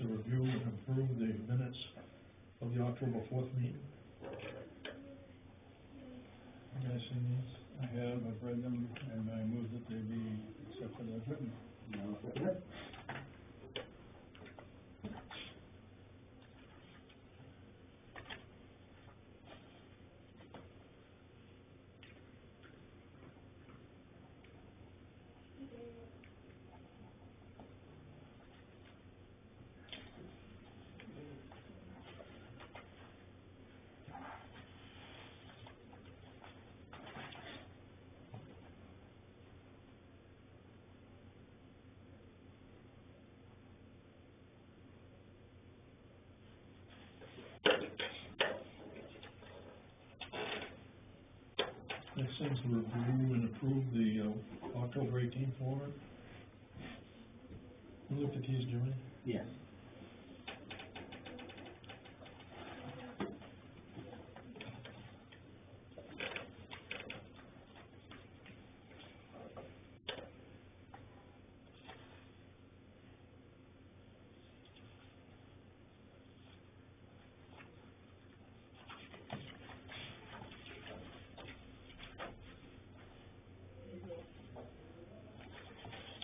to review and approve the minutes of the October 4th meeting. You guys seen these? I have, I've read them, and I move that they be accepted as written. No, second it. Next thing's to review and approve the October 18th warrant. You looked at these, Jimmy? Yes.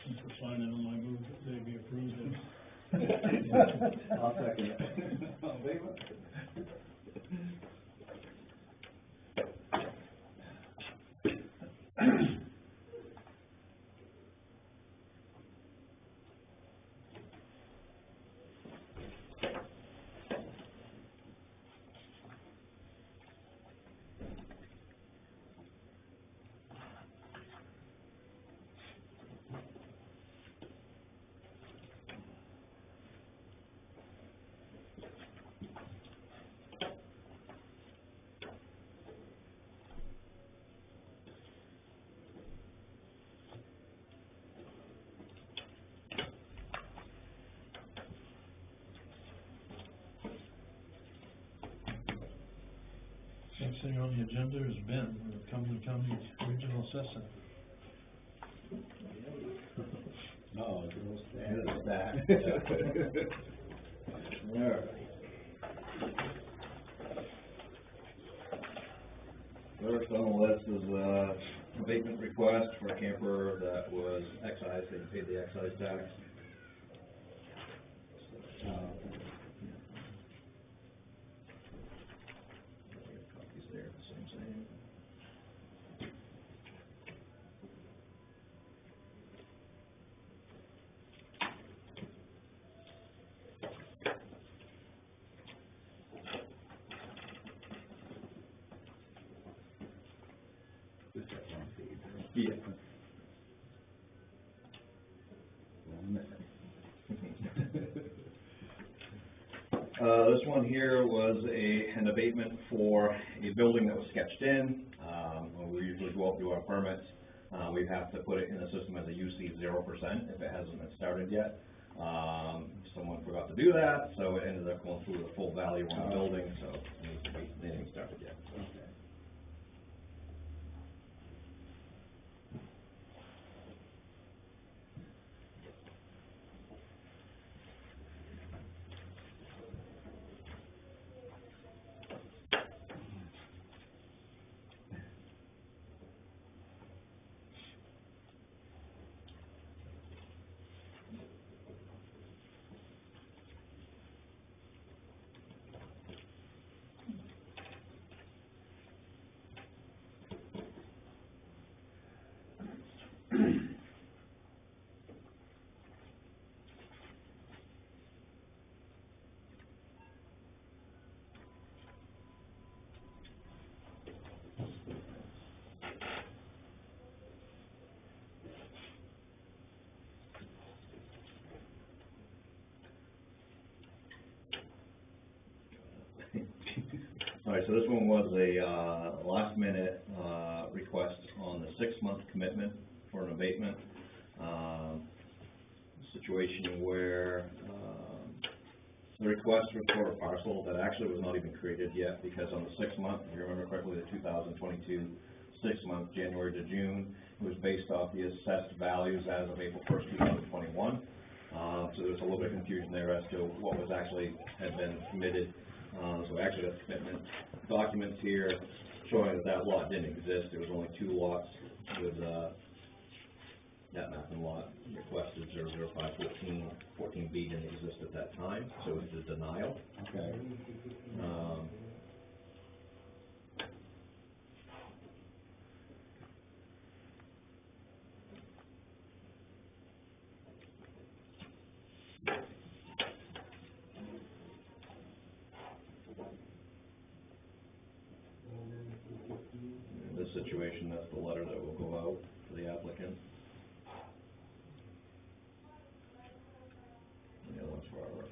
And for signing them, I move that they be approved as. I'll second it. All in favor? Next thing on the agenda is Ben, the Cumberland County Regional Assessor. No, it was that. All right. First on the list is a abatement request for a camper that was excised, they paid the excise tax. Copies there, same. Just that one page, right? Yeah. One minute. This one here was an abatement for a building that was sketched in. When we usually go out and do our permits, we have to put it in the system as a UC 0% if it hasn't been started yet. Someone forgot to do that, so it ended up going through the full value on the building, so it needs to be, they didn't start it yet. Okay. All right, so this one was a last minute request on the 6-month commitment for an abatement. Situation where the request was for a parcel that actually was not even created yet, because on the 6-month, if you remember correctly, the 2022 6-month, January to June, it was based off the assessed values as of April 1st, 2021. So there's a little bit of confusion there as to what was actually, had been committed. So we actually got the commitment documents here showing that that lot didn't exist. There was only 2 lots with, that map and lot requested 00514, 14B didn't exist at that time, so it's a denial. Okay. In this situation, that's the letter that will go out to the applicant. And the other one's for our record.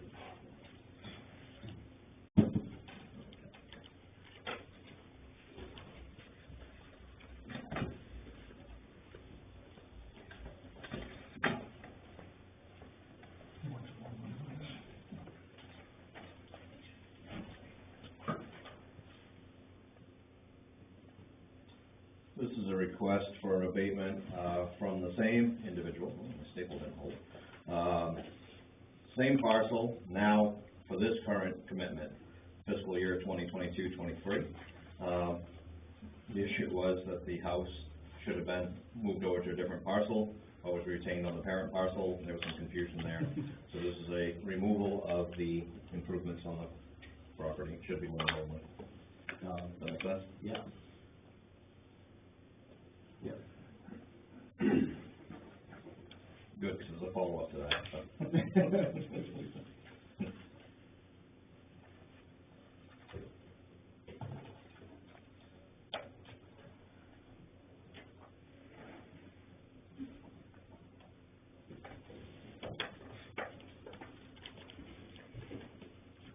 This is a request for an abatement from the same individual, stapled in whole. Same parcel, now for this current commitment, fiscal year 2022-23. The issue was that the house should have been moved over to a different parcel, or was retained on the parent parcel. There was some confusion there. So this is a removal of the improvements on the property. It should be one only. Does that make sense? Yeah. Yeah. Good, because there's a follow-up to that. So.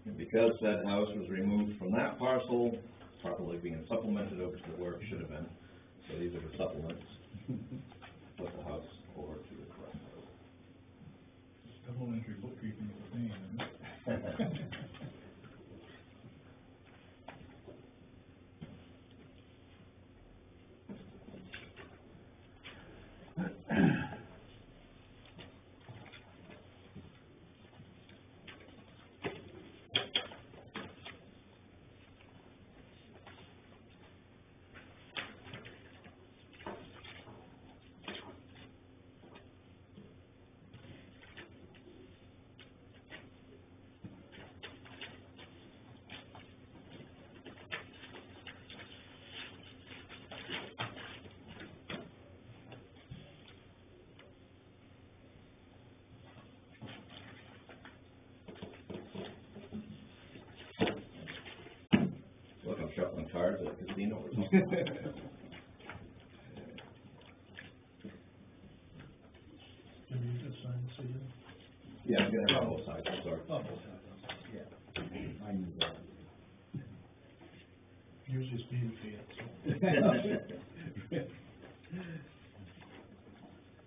And because that house was removed from that parcel, properly being supplemented over to where it should have been. So these are the supplements. Put the house over to the correct house. Double entry bookkeeping is a pain, isn't it? Look, I'm shuffling cards at a casino or something. Can you just sign the seal? Yeah, I'm gonna have both sides, I'm sorry. Oh, both sides. Yeah. I knew that. Usually speed fee,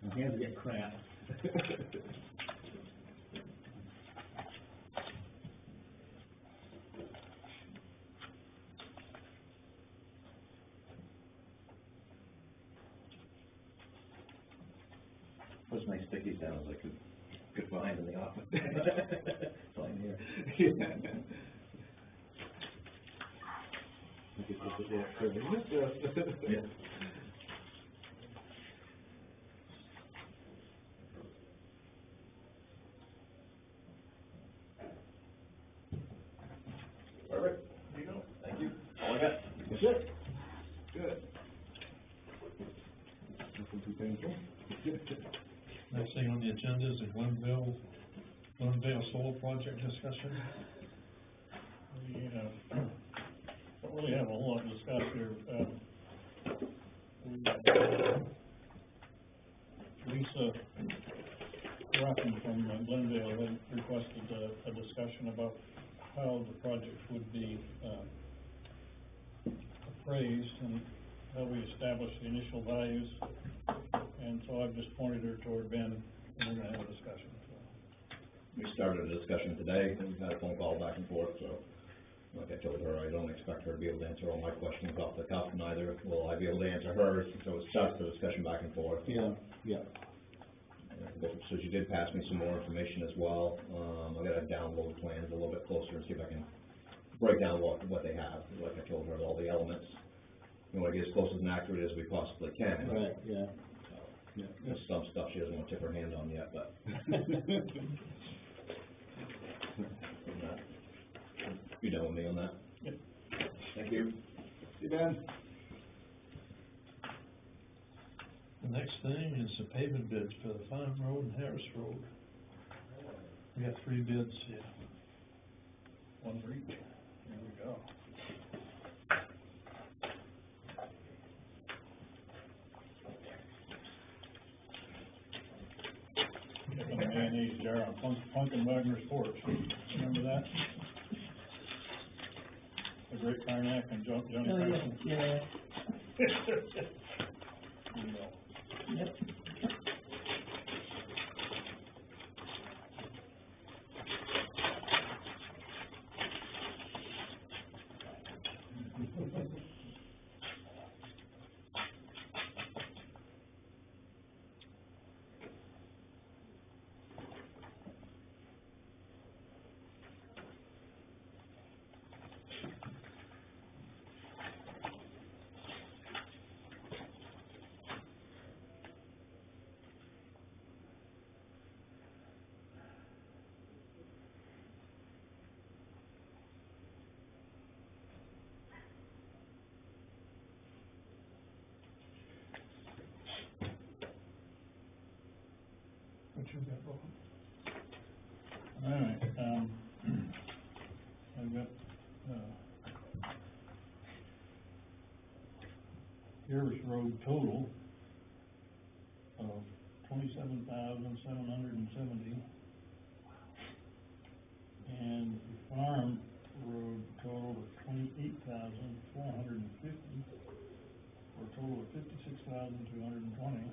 My hands get cramped. Those nice stickies down as I could find in the office. Fine here. Yeah. Perfect. There you go. Thank you. All I got. That's it. Good. Nothing too painful. Next thing on the agenda is the Glenvale Solar Project discussion. We don't really have a whole lot to discuss here. Lisa Ruffin from Glendale had requested a discussion about how the project would be appraised and how we establish the initial values. And so I've just pointed her toward Ben, and we're gonna have a discussion. We started a discussion today, and we've had a phone call back and forth, so like I told her, I don't expect her to be able to answer all my questions off the cuff, neither will I be able to answer hers, so it starts the discussion back and forth. Yeah, yeah. And if so she did pass me some more information as well. I gotta download plans a little bit closer and see if I can break down what they have, like I told her, all the elements. We wanna get as close and accurate as we possibly can. Right, yeah. So, there's some stuff she doesn't wanna tip her hand on yet, but. You done with me on that? Yep. Thank you. You done? The next thing is the pavement bids for the Farm Road and Harris Road. We got 3 bids here. One for each. Here we go. Checking the mayonnaise jar on Funkenwagner's porch. Remember that? The great Karnak and Johnny Oh, Carson. yeah, You know. yep. What you got, Bob? All right, I've got, Harris Road total of $27,770. And the Farm Road total of $28,450, for a total of $56,220.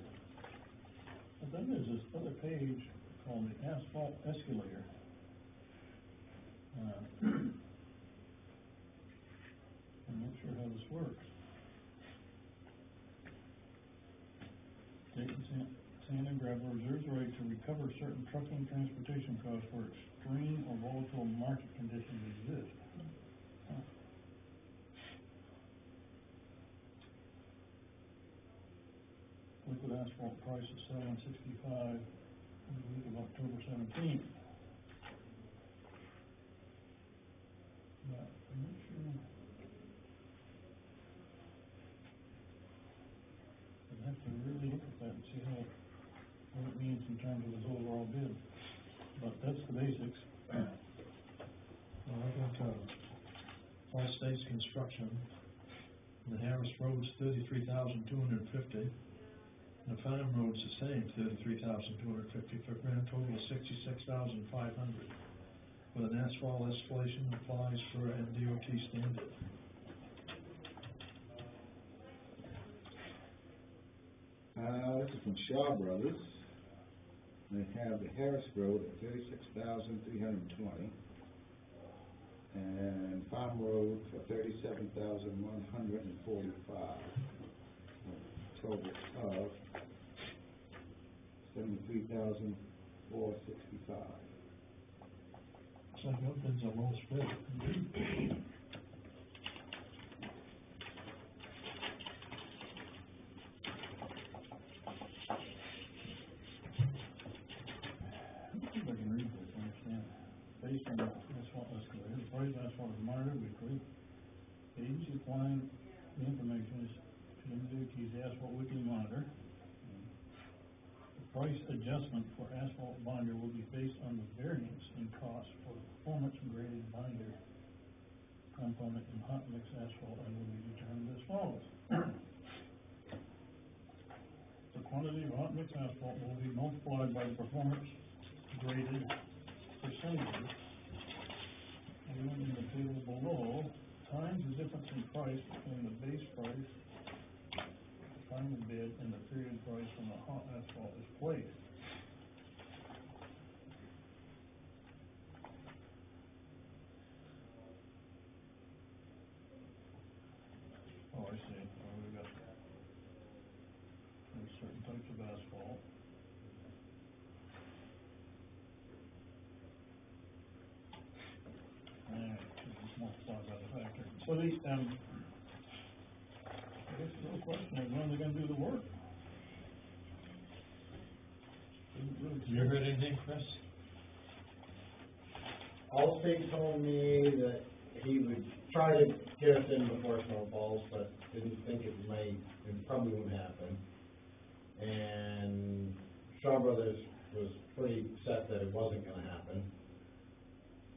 But then there's this other page called the asphalt escalator. I'm not sure how this works. State and Sand and Gravel reserves the right to recover certain trucking transportation costs where extreme or volatile market conditions exist. Huh. Liquid asphalt price is $7.65 in the week of October 17th. But I'm not sure. I'd have to really look at that and see what it means in terms of his overall bid. But that's the basics. Well, I got, All States Construction, the Harris Road's $33,250. And the Farm Road's the same, $33,250, for a grand total of $66,500. With an asphalt escalation applies for MDOT standard. This is from Shaw Brothers. They have the Harris Road at $36,320. And Farm Road for $37,145. Total of $73,465. So I hope there's a low spread. Let's see if I can read this, understand. Based on the asphalt escalator, the price of asphalt is monitored weekly. The agency applying the information is to MDOT's asphalt weekly monitor. The price adjustment for asphalt binder will be based on the variance in cost for the performance graded binder component in hot mix asphalt and will be determined as follows. The quantity of hot mix asphalt will be multiplied by the performance graded percentages given in the table below, times the difference in price between the base price, the final bid, and the period price when the hot asphalt is placed. Oh, I see. Oh, we got, there's certain types of asphalt. So these, I guess the real question is, when are they gonna do the work? Have you heard anything, Chris? Allstate told me that he would try to get us in before snow falls, but didn't think it probably wouldn't happen. And Shaw Brothers was pretty set that it wasn't gonna happen.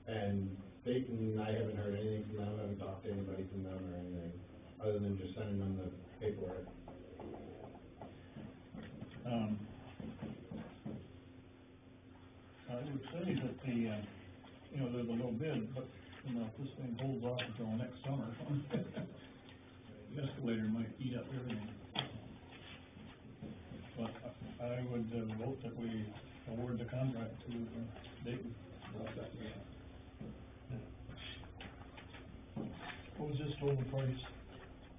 And Dayton, I haven't heard anything from them, I haven't talked to anybody from them or anything, other than just sending them the paperwork. I would say that there's a little bid, but, if this thing holds off until next summer, the escalator might eat up everything. But I would vote that we award the contract to Dayton. What was this total price?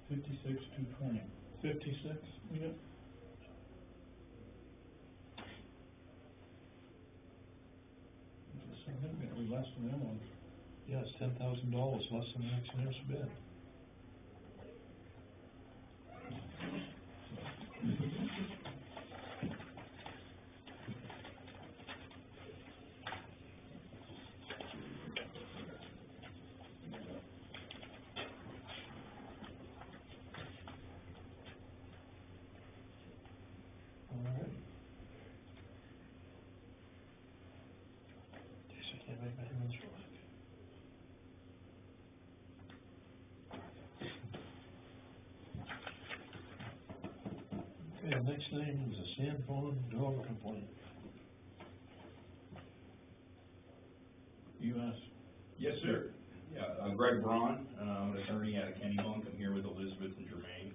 56,220. 56? Yep. It's significantly less than that one. Yeah, it's $10,000 less than the next nearest bid. All right. Guess I can't make my hands work. Okay, the next thing is a sand pond dog complaint. You asked. Yes, sir. Yeah, I'm Greg Braun, I'm an attorney out of Kennybunk. I'm here with Elizabeth and Jermaine.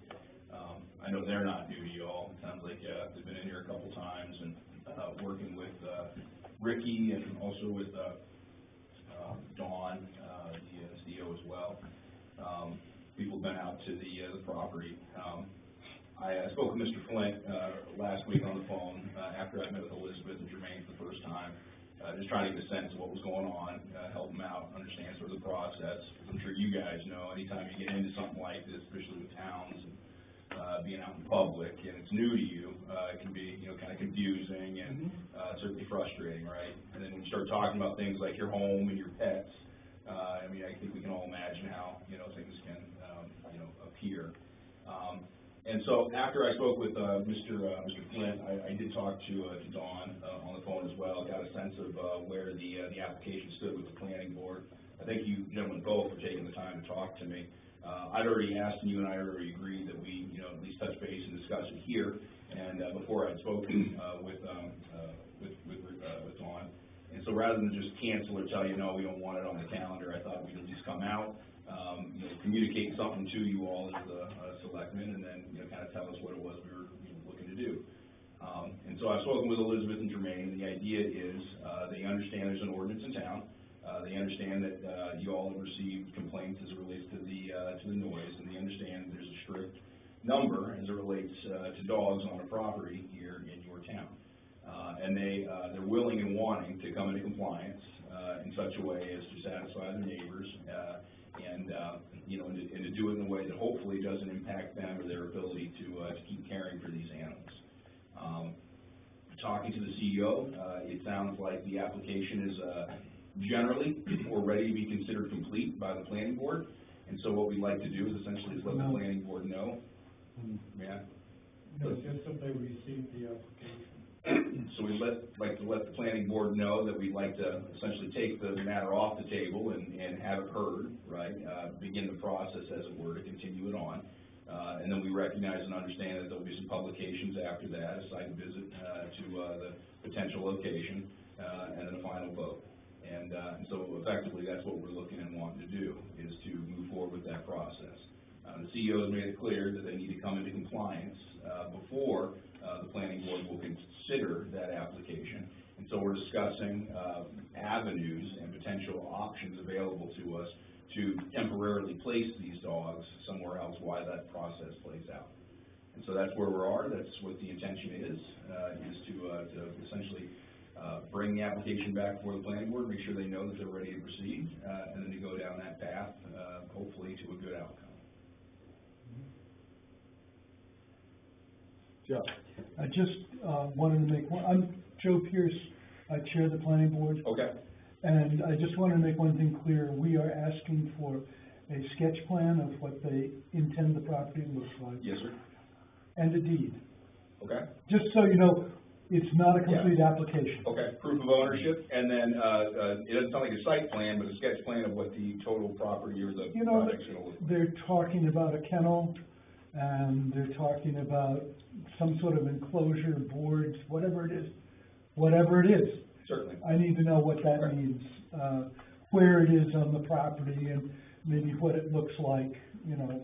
I know they're not new to you all. It sounds like they've been in here a couple times and working with Ricky and also with Dawn, the CEO as well. People have been out to the property. I spoke with Mr. Flint last week on the phone after I met with Elizabeth and Jermaine for the first time. Just trying to get a sense of what was going on, help them out, understand sort of the process. I'm sure you guys know, anytime you get into something like this, especially with towns and being out in public, and it's new to you, it can be, kind of confusing and certainly frustrating, right? And then when you start talking about things like your home and your pets, I think we can all imagine how, things can, appear. And so after I spoke with Mr. Flint, I did talk to Dawn on the phone as well, got a sense of where the application stood with the planning board. I thank you gentlemen both for taking the time to talk to me. I'd already asked, and you and I already agreed that we, at least touch base and discuss it here. And before I'd spoken with Dawn, and so rather than just cancel or tell you no, we don't want it on the calendar, I thought we'd at least come out, communicate something to you all as the selectmen, and then kind of tell us what it was we were looking to do. And so I've spoken with Elizabeth and Jermaine, and the idea is they understand there's an ordinance in town. They understand that you all have received complaints as it relates to the noise, and they understand there's a strict number as it relates to dogs on a property here in your town. And they're willing and wanting to come into compliance in such a way as to satisfy their neighbors and to do it in a way that hopefully doesn't impact them or their ability to keep caring for these animals. Talking to the CEO, it sounds like the application is generally or ready to be considered complete by the planning board. And so what we'd like to do is essentially let the planning board know. Yeah. No, just that they received the application. So we'd like to let the planning board know that we'd like to essentially take the matter off the table and have it heard, right? Begin the process, as it were, to continue it on. And then we recognize and understand that there'll be some publications after that, a site visit to the potential location, and then a final vote. And so effectively, that's what we're looking and wanting to do, is to move forward with that process. The CEO has made it clear that they need to come into compliance before the planning board will consider that application. And so we're discussing avenues and potential options available to us to temporarily place these dogs somewhere else while that process plays out. And so that's where we are. That's what the intention is to essentially bring the application back before the planning board, make sure they know that they're ready to proceed, and then to go down that path, hopefully ultimately to a good outcome. Joe? I just, wanted to make one, I'm Joe Pierce, I chair the planning board, Okay. and I just wanted to make one thing clear. We are asking for a sketch plan of what they intend the property looks like, Yes, sir. and a deed. Okay. Just so you know, it's not a complete application. Okay, proof of ownership, and then, it doesn't sound like a site plan, but a sketch plan of what the total property or the You know, project's gonna look like. they're talking about a kennel, and they're talking about some sort of enclosure, boards, whatever it is. Whatever it is, Certainly. I need to know what that Okay. means, where it is on the property, and maybe what it looks like, you know.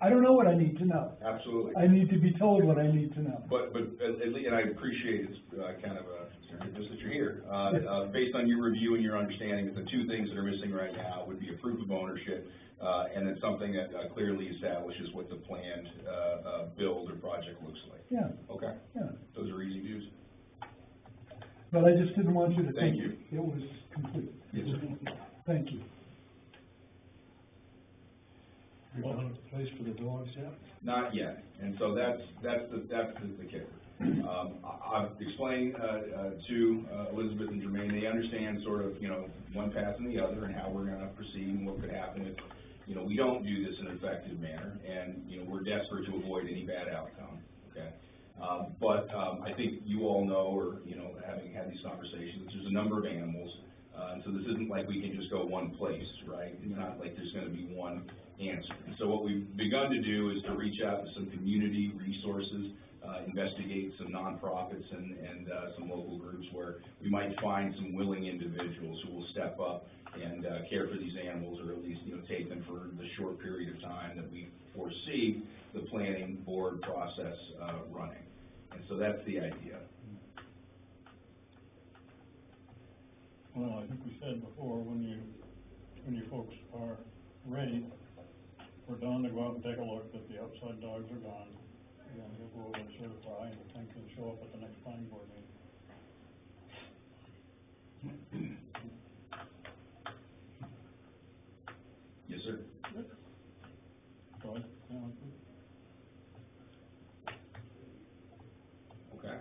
I don't know what I need to know. Absolutely. I need to be told what I need to know. But at least, and I appreciate it's, kind of, just that you're here. Based on your review and your understanding, that the two things that are missing right now would be a proof of ownership, and then something that, clearly establishes what the planned, build or project looks like. Yeah, Okay? yeah. Those are easy views. But I just didn't want you to Thank think it was complete. Yes, sir. Thank you. You found a place for the dogs yet? Not yet, and so that's the kicker. I've explained, to, Elizabeth and Jermaine, they understand sort of, you know, one passing the other and how we're gonna proceed and what could happen if, you know, we don't do this in an effective manner, and, you know, we're desperate to avoid any bad outcome, okay? But I think you all know, or, you know, having had these conversations, there's a number of animals, and so this isn't like we can just go one place, right? It's not like there's gonna be one answer. And so what we've begun to do is to reach out to some community resources, investigate some nonprofits and some local groups where we might find some willing individuals who will step up and care for these animals, or at least, you know, take them for the short period of time that we foresee the planning board process running. And so that's the idea. Well, I think we said before, when you folks are ready for Don to go out and take a look that the outside dogs are gone, then he'll go over and certify, and the thing can show up at the next planning board meeting. Yes, sir. So, Okay.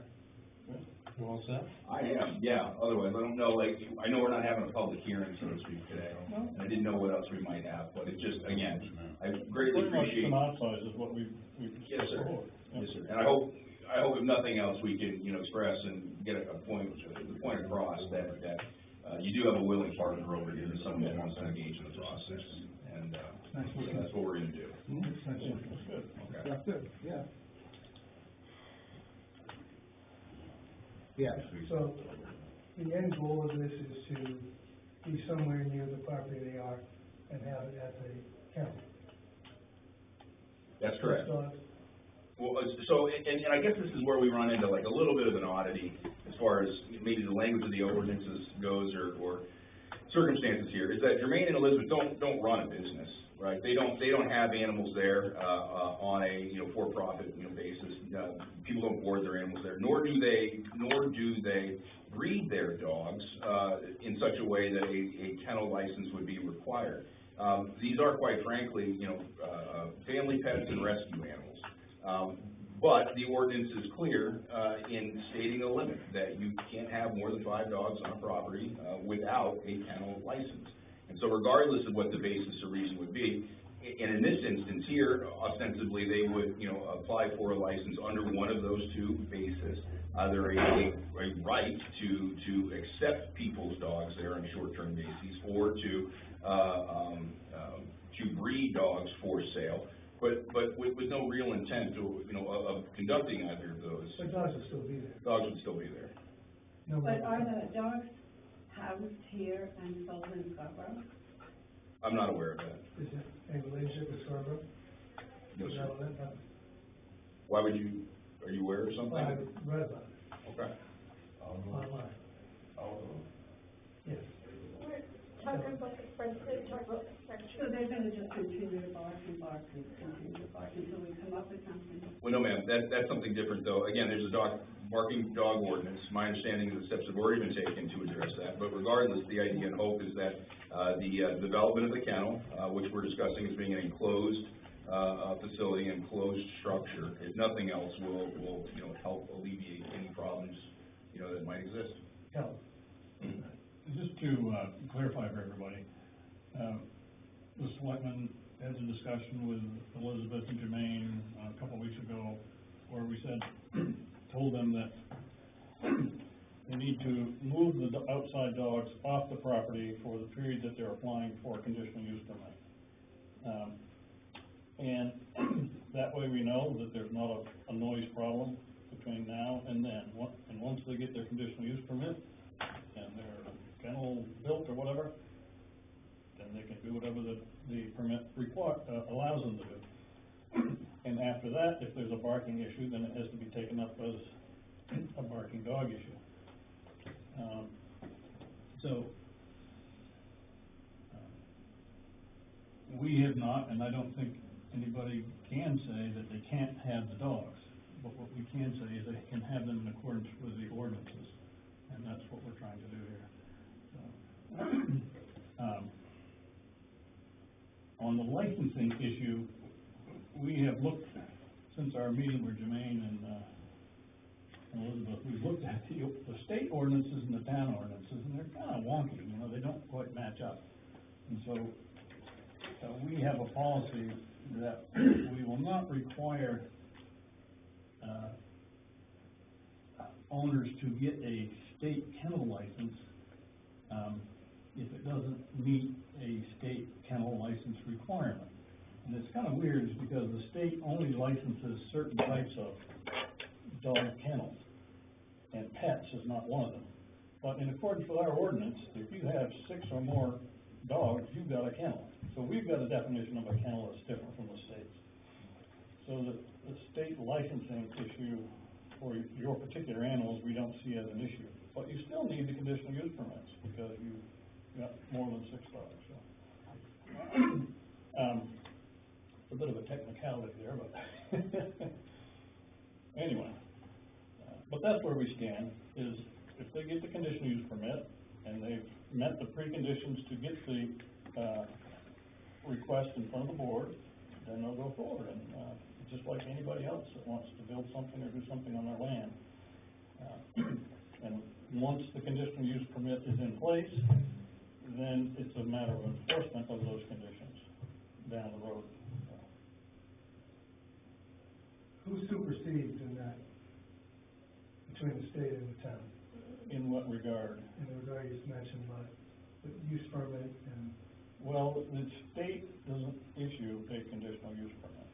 You all set? I am, yeah. Otherwise, I don't know, like, I know we're not having a public hearing, so to speak, today. And I didn't know what else we might have, but it just, again, I greatly pretty much appreciate. synopsize is what we've Yes, sir. before. Yes, sir. And I hope if nothing else, we can, you know, express and get the point across that, you do have a willing partner over here, someone who wants to engage in the process. And, so that's what we're gonna do. That's good. Okay. That's good, yeah. Yes. So, the end goal of this is to be somewhere near the property they are and have it at the county. That's correct. So, Well, so, and I guess this is where we run into like a little bit of an oddity as far as maybe the language of the ordinances goes, or circumstances here, is that Jermaine and Elizabeth don't run a business, right? They don't have animals there, on a, you know, for-profit, you know, basis. People don't board their animals there, nor do they breed their dogs, in such a way that a kennel license would be required. These are, quite frankly, you know, family pets and rescue animals. But the ordinance is clear, in stating a limit, that you can't have more than 5 dogs on a property, without a kennel license. And so regardless of what the basis or reason would be, and in this instance here, ostensibly, they would, you know, apply for a license under one of those two bases, either a right to accept people's dogs there on a short-term basis, or to breed dogs for sale, but with no real intent to, you know, of conducting either of those. but dogs will still be there. Dogs would still be there. No But matter- are the dogs housed here and sold in Scarborough? I'm not aware of that. Is it a relationship with Scarborough? No, Is sir. that what that happens? Why would you, are you aware of something? I read about it Okay. online. Yes. So they're gonna just continue to bark and bark and continue to bark until we come up with something? Well, no, ma'am, that's something different, though. Again, there's a dog barking dog ordinance. My understanding is that steps have already been taken to address that, but regardless, the idea and hope is that, the development of the kennel, which we're discussing as being an enclosed, facility, enclosed structure, if nothing else, will, you know, help alleviate any problems, you know, that might exist. Yeah. Just to clarify for everybody, the selectmen had a discussion with Elizabeth and Jermaine a couple of weeks ago, where we told them that they need to move the outside dogs off the property for the period that they're applying for a conditional use permit. And that way we know that there's not a noise problem between now and then. And once they get their conditional use permit and their kennel built or whatever, then they can do whatever the permit allows them to do. And after that, if there's a barking issue, then it has to be taken up as a barking dog issue. We have not, and I don't think anybody can say that they can't have the dogs, but what we can say is they can have them in accordance with the ordinances, and that's what we're trying to do here. So, on the licensing issue, we have looked, since our meeting with Jermaine and Elizabeth, we've looked at the state ordinances and the town ordinances, and they're kind of wonky, you know, they don't quite match up. And so, we have a policy that we will not require owners to get a state kennel license if it doesn't meet a state kennel license requirement. And it's kind of weird, is because the state only licenses certain types of dog kennels, and pets is not one of them. But in accordance with our ordinance, if you have 6 or more dogs, you've got a kennel. So we've got a definition of a kennel that's different from the state's. So the state licensing issue for your particular animals, we don't see as an issue. But you still need the conditional use permits, because you've got more than 6 dogs, so. It's a bit of a technicality there, but anyway. But that's where we stand, is if they get the conditional use permit, and they've met the preconditions to get the request in front of the board, then they'll go forward, and just like anybody else that wants to build something or do something on their land. And once the conditional use permit is in place, then it's a matter of enforcement of those conditions down the road. Who supersedes in that, between the state and the town? In what regard? In the regard you just mentioned, about the use permit and... Well, the state doesn't issue a conditional use permit.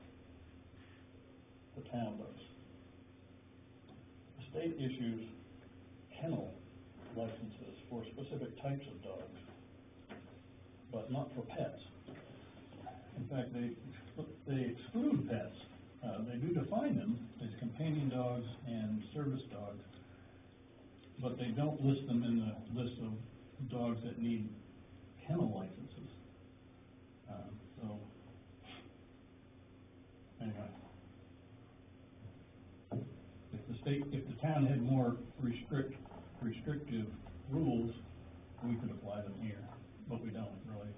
The town does. The state issues kennel licenses for specific types of dogs, but not for pets. In fact, they exclude pets. They do define them as companion dogs and service dogs, but they don't list them in the list of dogs that need kennel licenses. So, anyway, if the town had more restrictive rules, we could apply them here, but we don't really.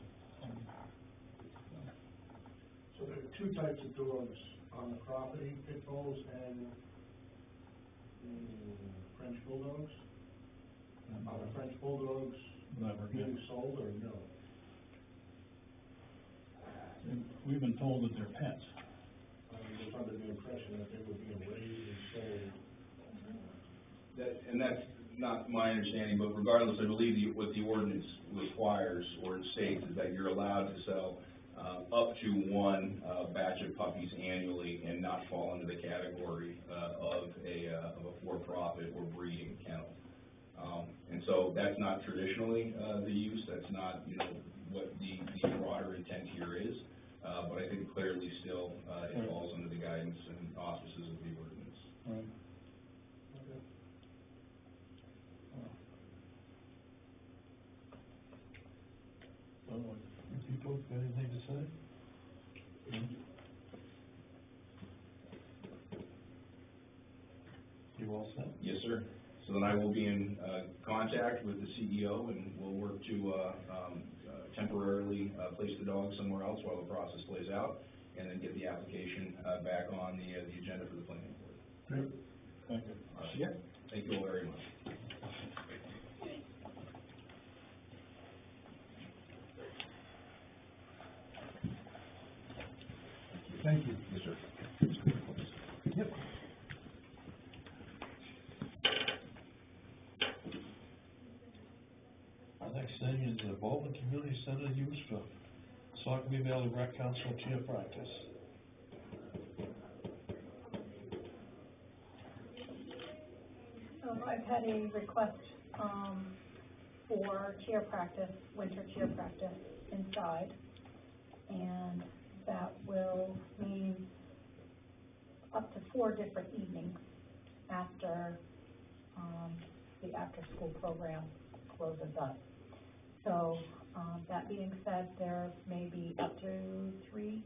So there are 2 types of dogs on the property, pit bulls and French bulldogs. Are the French bulldogs being sold or no? We've been told that they're pets. I was under the impression that they were being raised and sold. And that's not my understanding, but regardless, I believe what the ordinance requires or it states is that you're allowed to sell up to 1 batch of puppies annually and not fall into the category of a for-profit or breeding kennel. And so that's not traditionally the use. That's not, you know, what the broader intent here is. But I think clearly still it falls under the guidance and auspices of the ordinance. Right. Okay. You folks got anything to say? You all set? Yes, So then I will be in, contact with the CEO, and we'll work to, temporarily, place the dog somewhere else while the process plays out, and then get the application, back on the agenda for the planning board. Great. Thank you. All right. Yeah. Thank you all very much. Thank you. Yes, sir. Yep. Our next thing is the Baldwin Community Center use for Saucony Valley Rec Council cheer practice. So I've had a request, for cheer practice, winter cheer practice inside, and that will mean up to 4 different evenings after, the after-school program closes up. So, that being said, there may be up to 3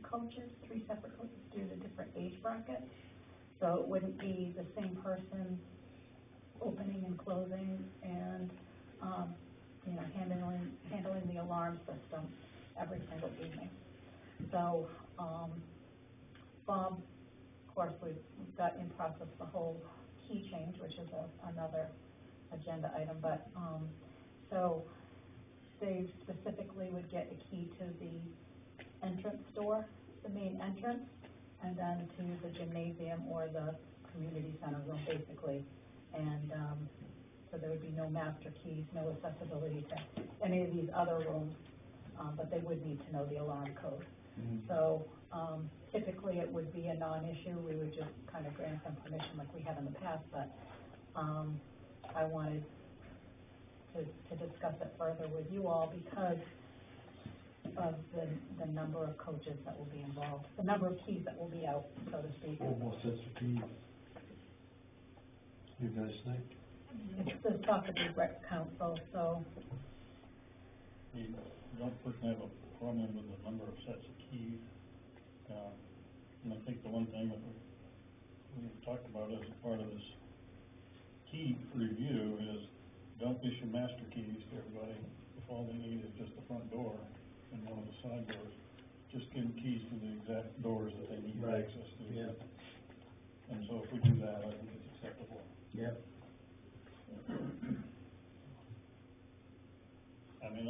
separate coaches due to different age brackets. So it wouldn't be the same person opening and closing and, handling the alarm system every single evening. So, Bob, of course, we've got in process the whole key change, which is another agenda item, but, so they specifically would get a key to the entrance door, the main entrance, and then to the gymnasium or the community center room, basically. And, so there would be no master keys, no accessibility to any of these other rooms, but they would need to know the alarm code. Mm-hmm. So, typically it would be a non-issue, we would just kind of grant them permission like we have in the past, but, I wanted to discuss it further with you all because of the number of coaches that will be involved, the number of keys that will be out, so to speak. 4 more sets of keys. You guys think? It's the Saucony Rec Council, so, We don't personally have a problem with the number of sets of keys. And I think the one thing that we've talked about as a part of this key review is don't issue master keys to everybody if all they need is just the front door and one of the side doors. Just give them keys to the exact doors that they need Right. access to. Yeah. And so if we do that, I think it's acceptable. Yep. I mean,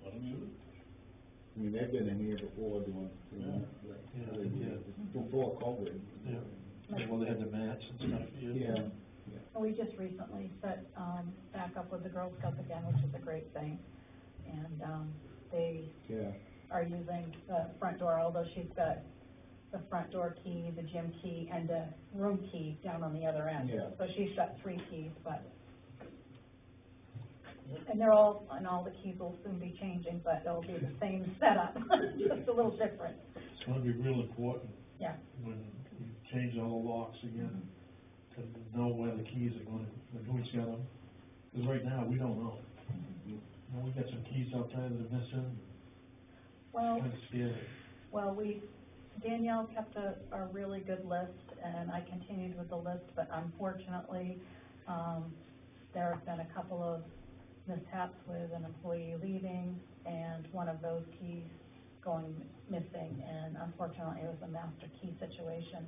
let them use it. I mean, they've been in here before doing, before COVID. Yeah. Well, they had the mats and stuff. Yeah. and we just recently set, back up with the Girl Scouts again, which is a great thing. And, they Yeah. are using the front door, although she's got the front door key, the gym key, and the room key down on the other end. Yeah. So she's got 3 keys, but, and all the keys will soon be changing, but it'll be the same setup, just a little different. It's gonna be real important Yeah. when you change all the locks again, to know where the keys are going, and who's got them. Because right now, we don't know. You know, we got some keys out there that are missing, Well, kind of scary. well, Danielle kept a really good list, and I continued with the list, but unfortunately, there have been a couple of mishaps with an employee leaving, and one of those keys going missing, and unfortunately, it was a master key situation.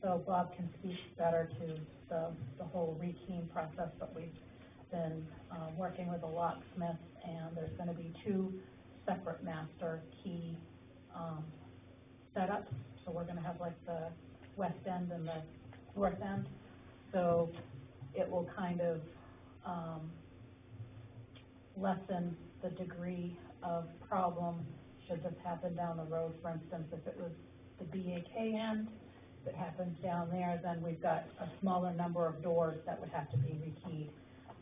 So Bob can speak better to the whole rekeying process, but we've been, working with a locksmith, and there's gonna be 2 separate master key, setups. So we're gonna have like the west end and the north end. So it will kind of, lessen the degree of problem should this happen down the road. For instance, if it was the BAK end, if it happens down there, then we've got a smaller number of doors that would have to be rekeyed.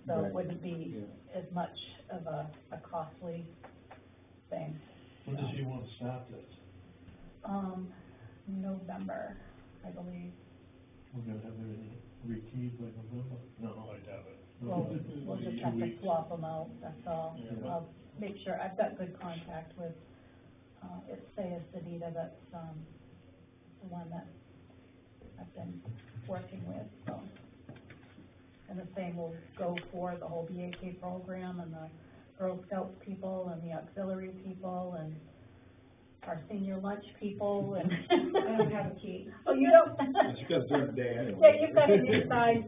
So Right. it wouldn't be as much of a costly thing. When does he want to start this? November, I believe. We're gonna have everything rekeyed by November? No. I doubt it. We'll just have to swap them out, that's all. Yeah. I'll make sure, I've got good contact with, it's Sayas Sadita, that's, the one that I've been working with, so. And the same will go for the whole BAK program and the Girl Scouts people and the auxiliary people and our senior lunch people and. I don't have a key. Oh, you don't? It's because during the day anyway. Yeah, you've got to decide.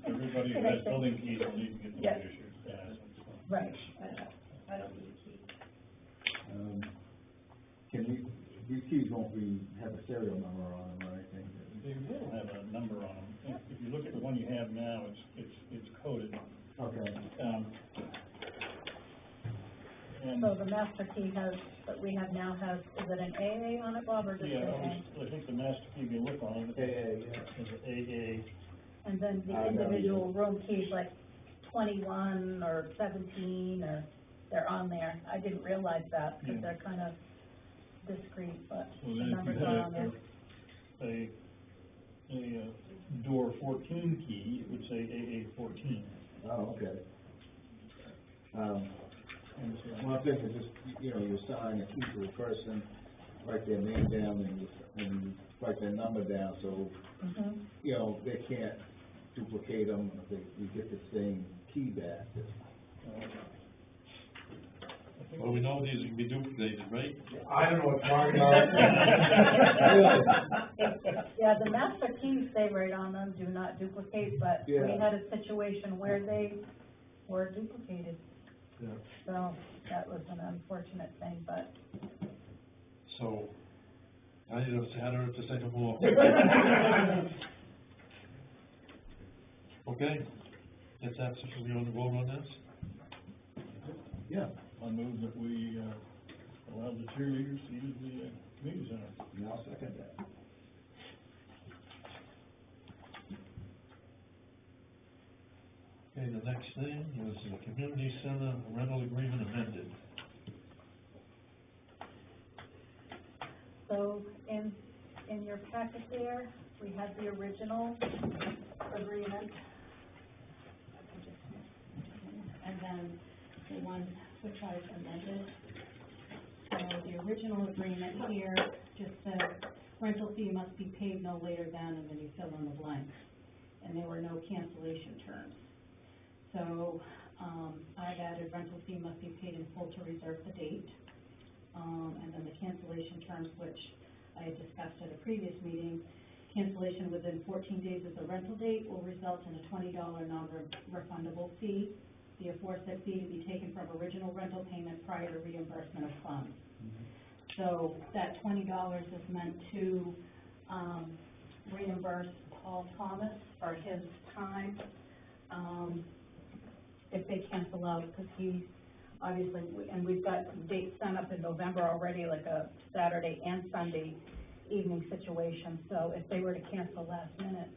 Everybody who has building keys will need to get Yes. those issues. Right. I don't need a key. These keys won't have a serial number on them or anything? They will have a number on them. If you look at the one you have now, it's coded. Okay. And, So the master key that we have now has, is it an AA on it, Bob, or just yeah, AA? I think the master key, if you look on it, is AA. And then the no, individual room keys, like 21 or 17, or they're on there. I didn't realize that, because Yeah. they're kind of discreet, but So the then if numbers you are on there. had a door 14 key, it would say AA 14. Oh, okay. And so, One thing is just, you assign a key to a person, write their name down and write their number down, so, Mhm. they can't duplicate them, you get the same key back. I think Well, we know these can be duplicated, right? I don't know what's wrong Yeah, the master keys say right on them, do not duplicate, but we Yeah. had a situation where they were duplicated. Yeah. So that was an unfortunate thing, but So, I need to had her to say no more. Okay, if that's, should we on the vote on this? Yeah, I move that we, allow the cheerleaders to use the, community center. and I'll second that. Okay, the next thing is the community center rental agreement amended. so in your packet there, we had the original agreement. And then the one which I've amended. So the original agreement here just said rental fee must be paid no later than, and then you fill in the blanks. And there were no cancellation terms. So, I've added rental fee must be paid in full to reserve the date. And then the cancellation terms, which I had discussed at a previous meeting, cancellation within 14 days of the rental date will result in a $20 non-refundable fee. The aforesaid fee to be taken from original rental payment prior to reimbursement of funds. So that $20 is meant to, reimburse Paul Thomas for his time, if they cancel out, because he, obviously, and we've got dates set up in November already, like a Saturday and Sunday evening situation, so if they were to cancel last minute,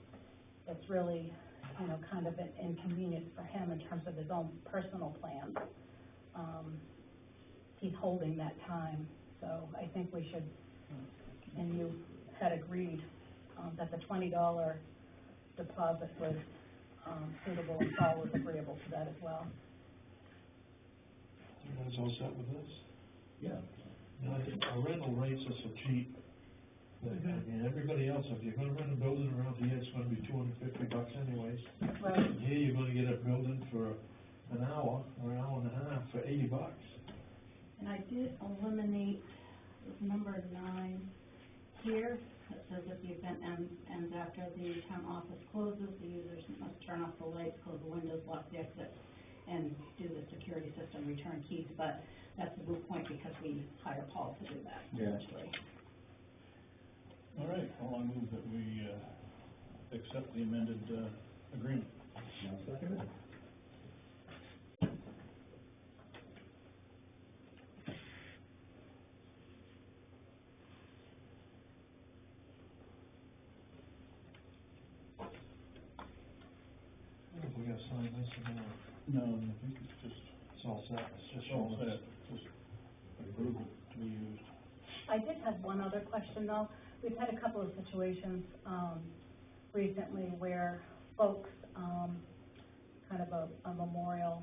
it's really, kind of an inconvenience for him in terms of his own personal plans. He's holding that time, so I think we should, and you had agreed, that the $20 deposit was, suitable, and Paul was agreeable to that as well. You guys all set with this? Yeah. I think our rental rates are so cheap. I mean, everybody else, if you're gonna rent a building around here, it's gonna be $250 anyways. Right. And here, you're gonna get a building for an hour or an hour and a half for $80. And I did eliminate number 9 here, that says if the event ends after the town office closes, the users must turn off the lights, close the windows, lock the exits, and do the security system, return keys, but that's a moot point because we hire Paul to do that, Yeah. essentially. All right, well, I move that we, accept the amended, agreement. And I'll second it. We gotta sign this and then No, I think it's just, it's all set, it's just all showing set, us. just approval to be used. I did have one other question though. We've had a couple of situations, recently where folks, kind of a memorial,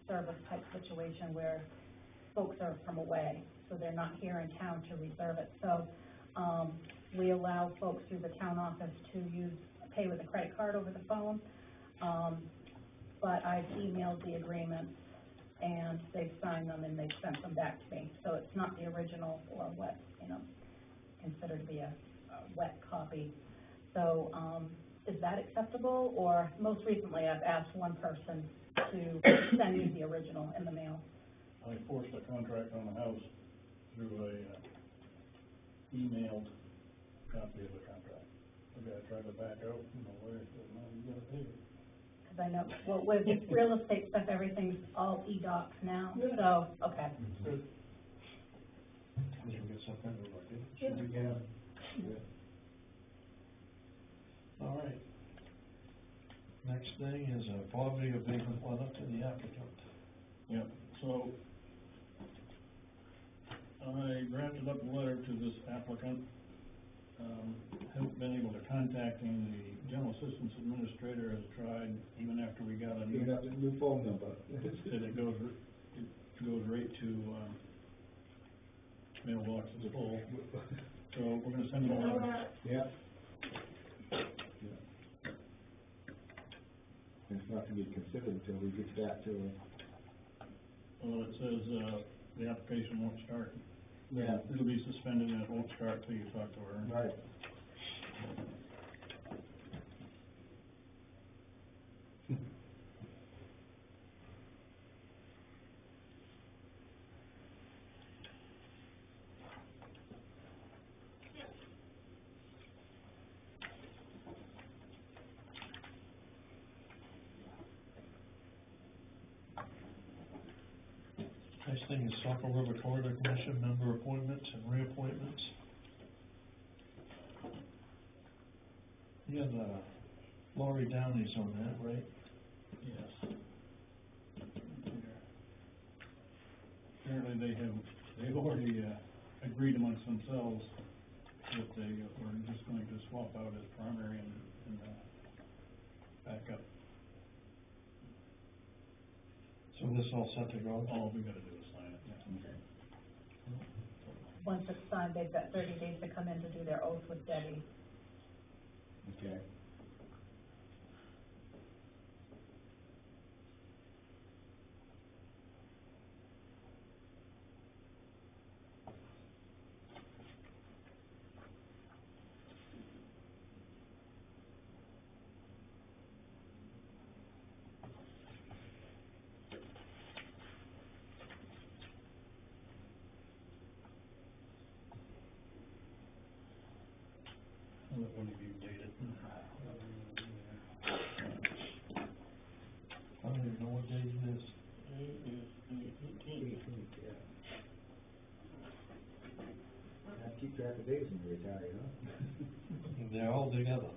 service type situation where folks are from away, so they're not here in town to reserve it. So, we allow folks through the town office to pay with a credit card over the phone. But I've emailed the agreements, and they've signed them, and they've sent them back to me. So it's not the original or what, considered to be a wet copy. So, is that acceptable? Or most recently, I've asked one person to send me the original in the mail. I forced a contract on the house through a, emailed copy of the contract. The guy tried to back out, the lawyer said, no, you gotta pay it. Because I know, well, with real estate stuff, everything's all e-docs now, so, okay. Good. Did you get something? Should we get a, All right. Next thing is a poverty abatement letter to the applicant. Yeah, so I drafted up a letter to this applicant. Haven't been able to contact him. The general assistance administrator has tried, even after we got a You new, got the new phone number. said it goes right to, mailbox is full. So we're gonna send him a letter. Yeah. It's not to be considered until we get back to it. Well, it says, the application won't start. Yeah. It'll be suspended and it won't start till you talk to her. Right. Next thing is Saco River Corridor Commission member appointments and reappointments. You have, Laurie Downey's on that, right? Yes. Apparently they've already, agreed amongst themselves that they were just going to swap out as primary and backup. So this all set to go? All we gotta do is sign it, yeah. Okay. Once it's signed, they've got 30 days to come in to do their oath with Debbie. Okay. I'll let one of you date it. I don't even know what day it is. It is the 18th. Yeah. Have to keep track of days when you retire, huh? They're all together.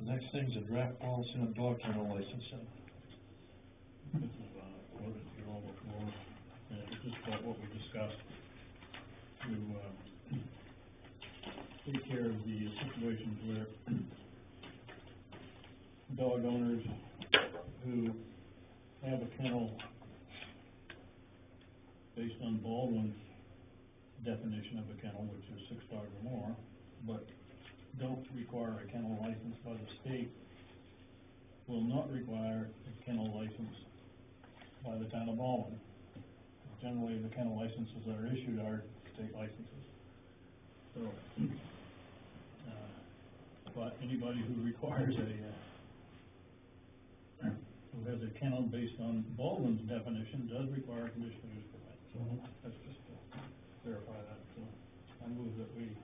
The next thing's a draft policy on dog kennel licensing. This is, what is here all before, and it's just about what we discussed to, take care of the situations where dog owners who have a kennel based on Baldwin's definition of a kennel, which is 6 dogs or more, but don't require a kennel license by the state, will not require a kennel license by the town of Baldwin. Generally, the kennel licenses that are issued are state licenses. So, but anybody who requires who has a kennel based on Baldwin's definition does require a conditional use permit. So that's just to verify that. So I move that we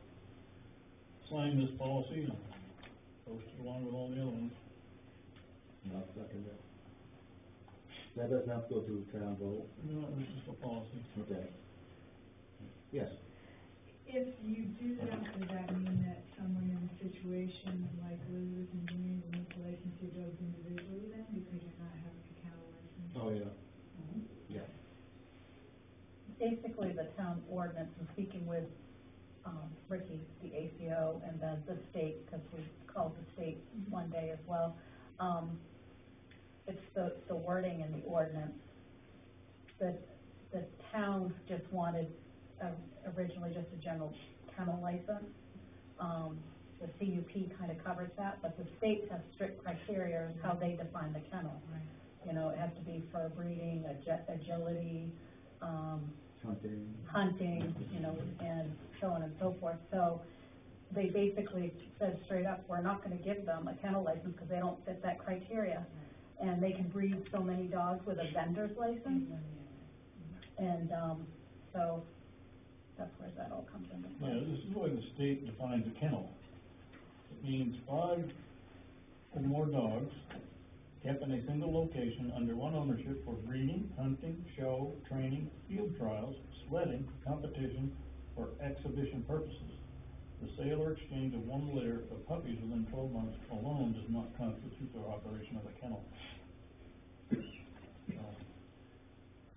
sign this policy and post it along with all the other ones. I'll second that. That doesn't have to go through the town vote. No, this is for policy. Okay. Yes. If you do that, does that mean that someone in a situation like Elizabeth and James will need to license your dogs individually then, because you're not having a kennel license? Oh, yeah. Yeah. Basically, the town ordinance, and speaking with, Ricky, the ACO, and then the state, because we called the state one day as well. It's the wording in the ordinance. The town just wanted, originally just a general kennel license. The CUP kind of covers that, but the state has strict criteria in how they define the kennel. Right. You know, it has to be for breeding, agility, hunting, you know, and so on and so forth. So they basically said straight up, we're not gonna give them a kennel license because they don't fit that criteria. And they can breed so many dogs with a vendor's license. And, so that's where that all comes into play. Yeah, this is the way the state defines a kennel. It means 5 or more dogs kept in a single location under one ownership for breeding, hunting, show, training, field trials, sledding, competition, or exhibition purposes. The sale or exchange of one litter of puppies within 12 months alone does not constitute the operation of a kennel.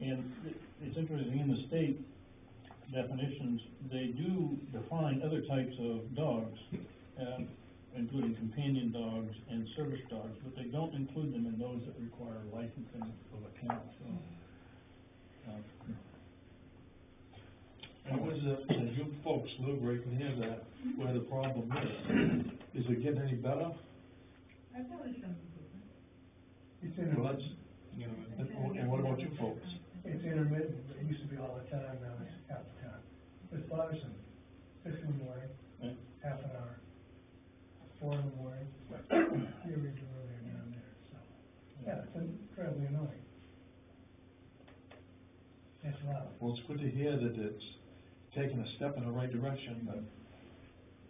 And it's interesting, in the state definitions, they do define other types of dogs, including companion dogs and service dogs, but they don't include them in those that require licensing of a kennel, so. How is it, and you folks live right near that, where the problem is? Is it getting any better? I've noticed some improvement. It's Well, intermittent, that's, you know, and what about you folks? it's intermittent, it used to be all the time, now it's half the time. It's bothersome, 6 in the morning, Yeah. half an hour, 4 in the morning, here we do earlier down there, so. Yeah, it's incredibly annoying. It's loud. Well, it's good to hear that it's taking a step in the right direction, but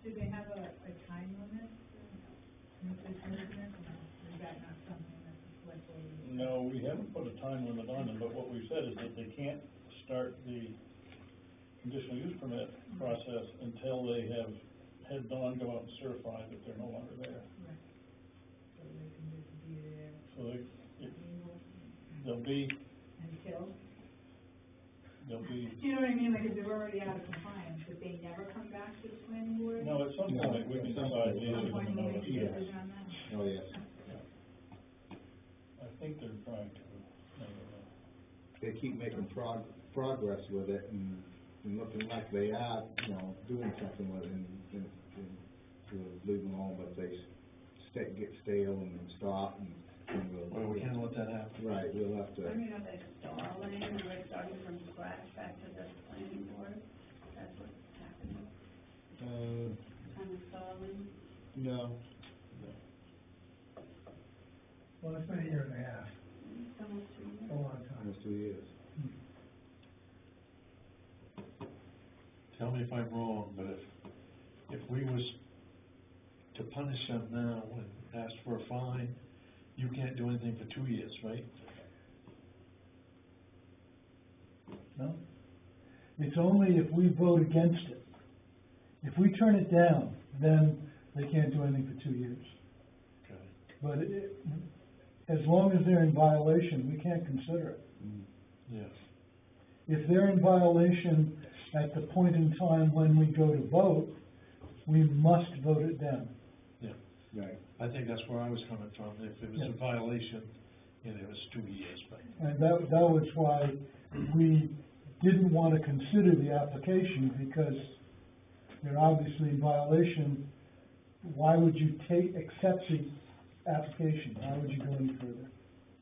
Do they have a time limit for this movement, or is that not something that the select board would? No, we haven't put a time limit on them, but what we've said is that they can't start the conditional use permit process until they have had Dawn go out and certify that they're no longer there. Right. So they can just be there. So Legal they'll be, until? they'll be, Do you know what I mean, like if they're already out of compliance, would they never come back to the planning board? no, at some point, we can decide to issue them a notice. Yes. On that? Oh, yes. I think they're trying to, They keep making progress with it and looking like they are, you know, doing something with it and to leave them alone, but they get stale and stop and well, we can't let that happen. right, we'll have to. I mean, are they stalling, or they're starting from scratch back to the planning board? That's what's happening, kind of stalling? No. Well, it's been a year and a half, It's almost 2 years. a long time. Almost 2 years. Tell me if I'm wrong, but if we was to punish them now and ask for a fine, you can't do anything for 2 years, right? No? It's only if we vote against it. If we turn it down, then they can't do anything for 2 years. Okay. But as long as they're in violation, we can't consider it. Yeah. If they're in violation at the point in time when we go to vote, we must vote it down. Yeah. Right. I think that's where I was coming from. If it was a violation, and it was 2 years, but. And that was why we didn't want to consider the application, because they're obviously in violation. Why would you accept the application? Why would you go any further?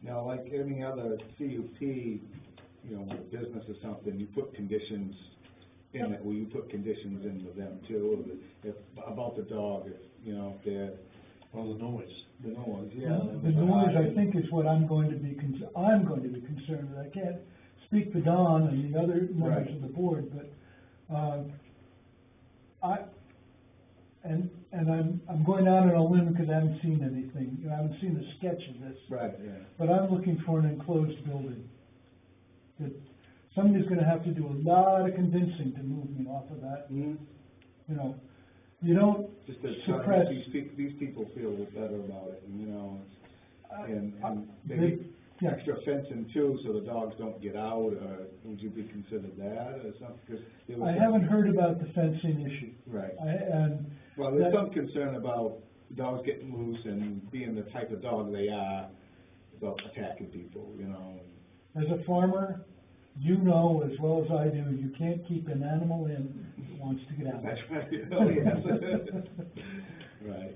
Now, like any other CUP, you know, business or something, you put conditions in it, well, you put conditions in with them too, if, about the dog, if, you know, if they're. Well, the noise. The noise, yeah. The noise, I think, is what I'm going to be concerned with. I can't speak for Don and the other members of the board, but, and I'm going out on a limb because I haven't seen anything, I haven't seen a sketch of this. Right, yeah. But I'm looking for an enclosed building. That somebody's gonna have to do a lot of convincing to move me off of that. Mhm. You know, you don't Just to suppress. these people feel better about it, and, and They- maybe yeah. extra fencing too, so the dogs don't get out, or would you be considered that, or something? 'Cause there was I some- haven't heard about the fencing issue. Right. Well, that- there's some concern about dogs getting loose and being the type of dog they are, about attacking people, As a farmer, you know as well as I do, you can't keep an animal in that wants to get out. That's right, oh, yes. Right.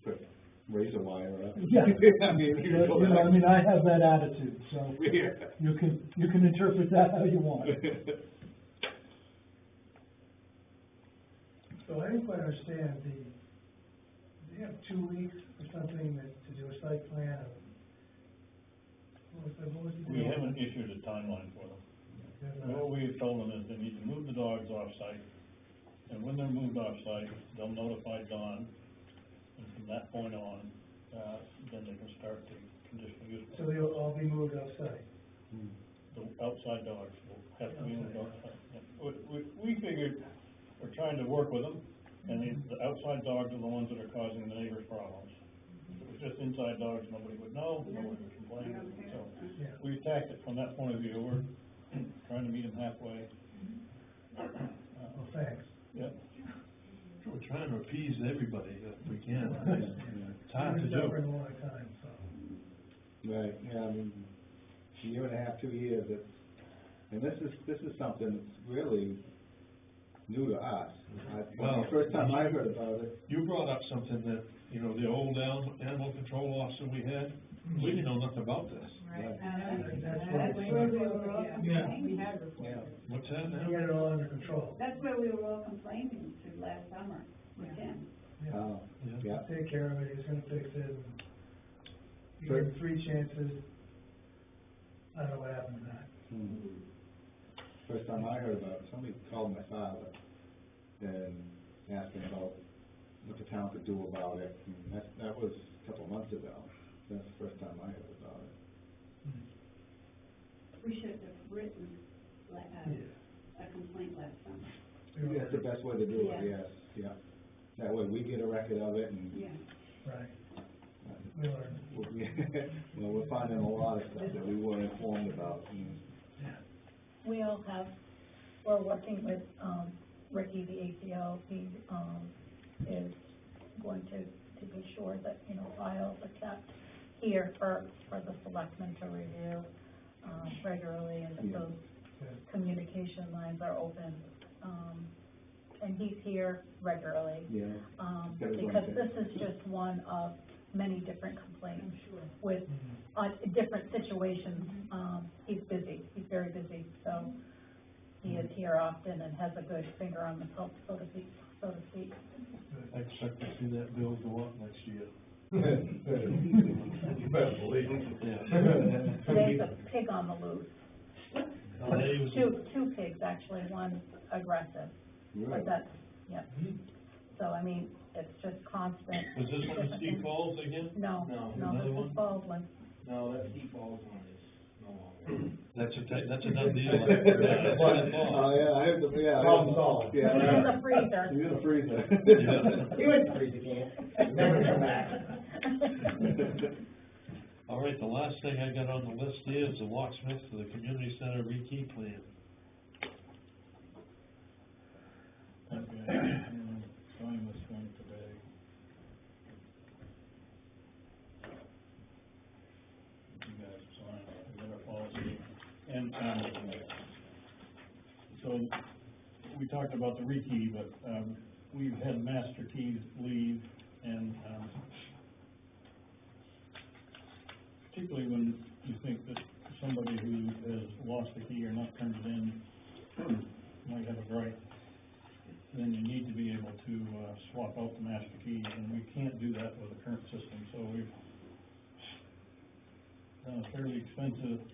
Put razor wire up. Yeah. I mean, I have that attitude, so Yeah. you can interpret that how you want. So I didn't quite understand they have 2 weeks or something to do a site plan of, what was the We deal? haven't issued a timeline for them. What we've told them is they need to move the dogs off-site, and when they're moved off-site, they'll notify Don, and from that point on, then they can start the conditional use. So they'll all be moved off-site? The outside dogs will have to be moved off-site. Yeah. We figured, we're trying to work with them, and the outside dogs are the ones that are causing the neighbors problems. If it was just inside dogs, nobody would know, nobody would complain, so Yeah. we attacked it from that point of view. We're trying to meet them halfway. Well, thanks. Yep. We're trying to appease everybody if we can. It's hard to It's over in do. a long time, so. Right, yeah, I mean, a year and a half, 2 years, and this is something that's really new to us. Well, The first time I heard about it. You brought up something that, the old animal control officer we had, we didn't know nothing about this. Right. That's That's where we were all Yeah. complaining. What's that now? You get it all under control. That's where we were all complaining to last summer with him. Oh, yeah. Take care of it, he's gonna fix it. You gave him 3 chances. I don't know what happened to that. First time I heard about it, somebody called my father and asked him about what the town could do about it, and that was a couple of months ago. That's the first time I heard about it. We should have written a complaint last summer. That's the best way to do it, Yeah. yes, yeah. That way we get a record of it, and Yeah. Right. We learned. well, we're finding a lot of stuff that we weren't informed about. We're working with, Ricky, the ACO, he, is going to be sure that, files are kept here for the selectmen to review, regularly, and that those communication lines are open. And he's here regularly. Yeah. Because this is just one of many different complaints with, different situations. He's busy, he's very busy, so he is here often and has a good finger on the pulse, so to speak. I expect to see that bill go up next year. You better believe it. Yeah. Today's a pig on the loose. Today was- Two pigs, actually, one's aggressive, Really? but that's, yeah. So, it's just constant. Was this one different the Steve things. Falls again? No, Another this one? is Baldwin. No, that Steve Falls one is no longer. That's a done deal. That's what I thought. Oh, yeah, I heard the, yeah. Problem solved. Yeah. He's in the freezer. He's in the freezer. Yeah. He went to freeze again, never come back. All right, the last thing I got on the list here is the locksmith for the community center rekey plan. Okay, sign this thing today. You guys sign, we got our policy and so we talked about the rekey, but, we've had master keys leave, and, particularly when you think that somebody who has lost the key or not turned it in might have a gripe, then you need to be able to, swap out the master keys, and we can't do that with the current system, so we've done a fairly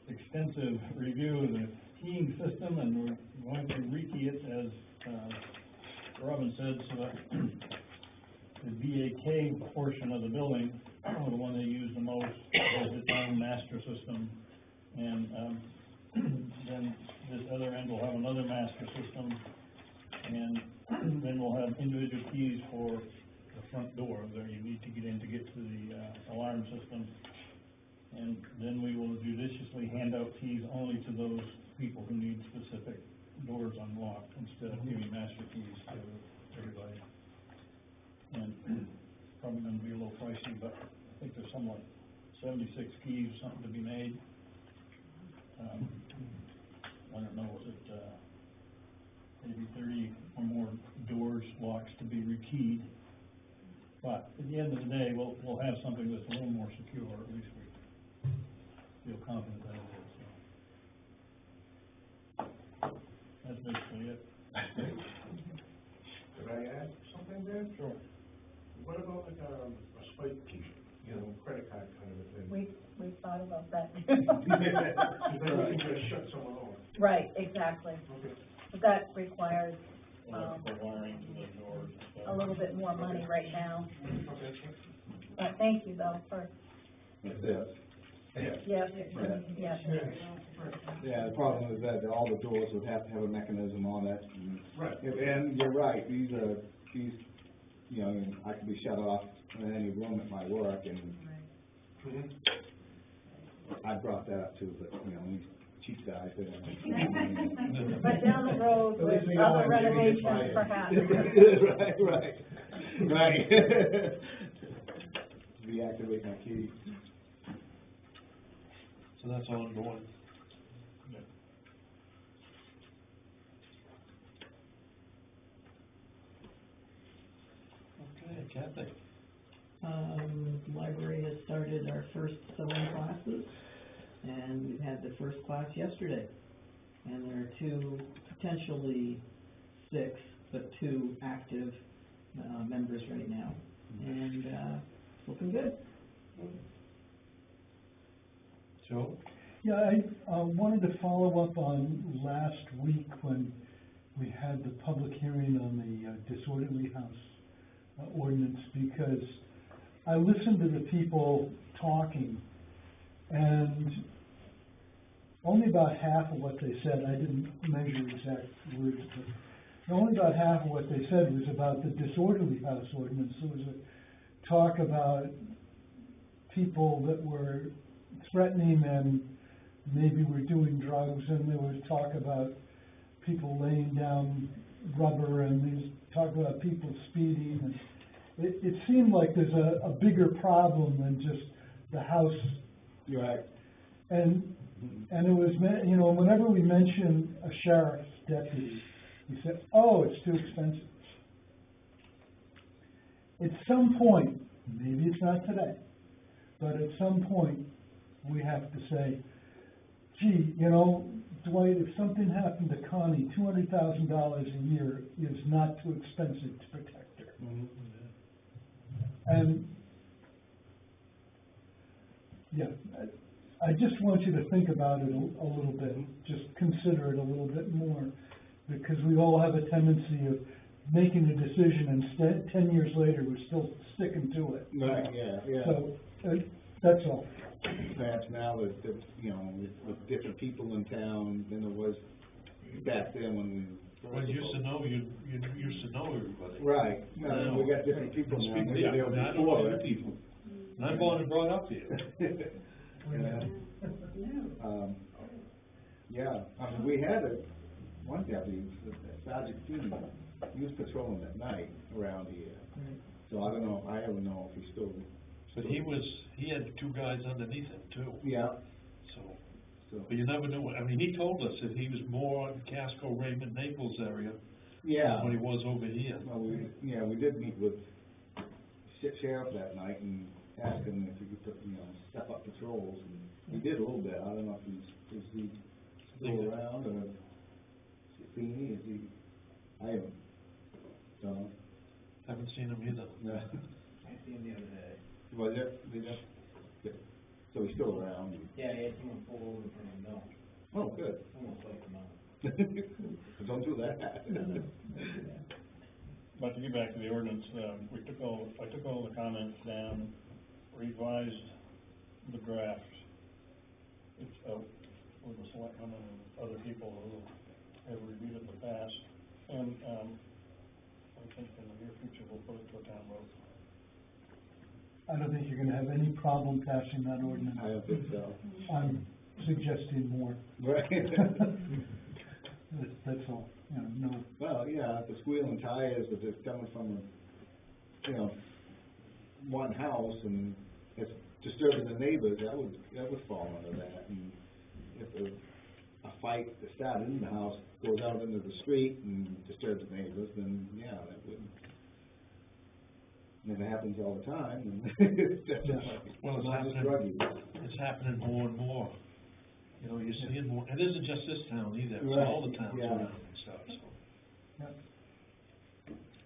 extensive review of the keying system, and we're going to rekey it as, Robin said, so that the BAK portion of the building, or the one they use the most, has its own master system. And, then this other end will have another master system, and then we'll have individual keys for the front door that you need to get in to get to the, alarm system. And then we will judiciously hand out keys only to those people who need specific doors unlocked, instead of giving master keys to everybody. And it's probably gonna be a little pricey, but I think there's somewhat 76 keys or something to be made. I don't know, was it, maybe 30 or more doors, locks to be rekeyed. But at the end of the day, we'll have something that's a little more secure, at least we feel confident that it is, so. That's basically it. Could I add something there? Sure. What about like a swipe key, credit card kind of a thing? We thought about that. So then you can just shut someone off. Right, exactly. Okay. But that requires, Electrical wiring to the doors and stuff. a little bit more money right now. Okay. Thank you though for, Like this. yes, Yeah. yes. Yeah, the problem is that all the doors would have to have a mechanism on it. Right. And you're right, these, you know, I could be shut off in any room at my work, and Mhm. I brought that up too, but, you know, these cheap guys, they don't. But down the road At least with we know other I'm giving it renovations by you. perhaps. Right. Deactivate my key. So that's ongoing. Okay, Kathy. Library has started our first sewing classes, and we've had the first class yesterday. And there are two, potentially 6, but 2 active, members right now. And, it's looking good. Joe? Yeah, I wanted to follow up on last week when we had the public hearing on the disorderly house ordinance, because I listened to the people talking, and only about half of what they said, I didn't measure exact words, but only about half of what they said was about the disorderly house ordinance. There was a talk about people that were threatening and maybe were doing drugs, and there was talk about people laying down rubber, and there's talk about people speeding, and it seemed like there's a bigger problem than just the house. You're right. And it was, you know, whenever we mention a sheriff's deputy, we said, oh, it's too expensive. At some point, maybe it's not today, but at some point, we have to say, gee, you know, Dwight, if something happened to Connie, $200,000 a year is not too expensive to protect her. Mm-hmm. And, yeah, I just want you to think about it a little bit, just consider it a little bit more, because we all have a tendency of making a decision and 10 years later, we're still sticking to it. Right, yeah. So, that's all. Perhaps now that, you know, with different people in town than there was back then when we. Well, you used to know, you used to know everybody. Right, Now, we got different people now, maybe they were I don't before, know you right? people. And I'm born and brought up here. Yeah. Yeah, I mean, we had one deputy, Sergeant Feeney, he was patrolling at night around here. So I don't know, I don't know if he's still. But he had 2 guys underneath him too. Yeah. So, but you never knew, I mean, he told us that he was more in Casco, Raymond, Naples area. Yeah. Than what he was over here. Well, we did meet with sheriff that night and asked him if he could put, you know, step up patrols, and he did a little bit. I don't know if is he still around, or Feeney, is he, I haven't seen him either. No. I seen him the other day. Was it? Did you? Yeah. So he's still around? Yeah, he had someone pull over from the mill. Oh, good. Almost like him out. Don't do that. But to get back to the ordinance, I took all the comments down, revised the draft. It's out with the selectmen and other people who have reviewed it in the past. And, I think in the near future, we'll put it to a town vote. I don't think you're gonna have any problem passing that ordinance. I don't think so. I'm suggesting more. Right. That's all, no. Well, yeah, the squealing tires, if it's coming from, one house and it's disturbing the neighbors, that would fall under that. And if a fight that started in the house goes out into the street and disturbs the neighbors, then, yeah, that would. And if it happens all the time, then that's Well, it's not just happening. drug use. It's happening more and more. You're seeing more, it isn't just this town either, it's Right. all the towns Yeah. around and stuff, so. Yep.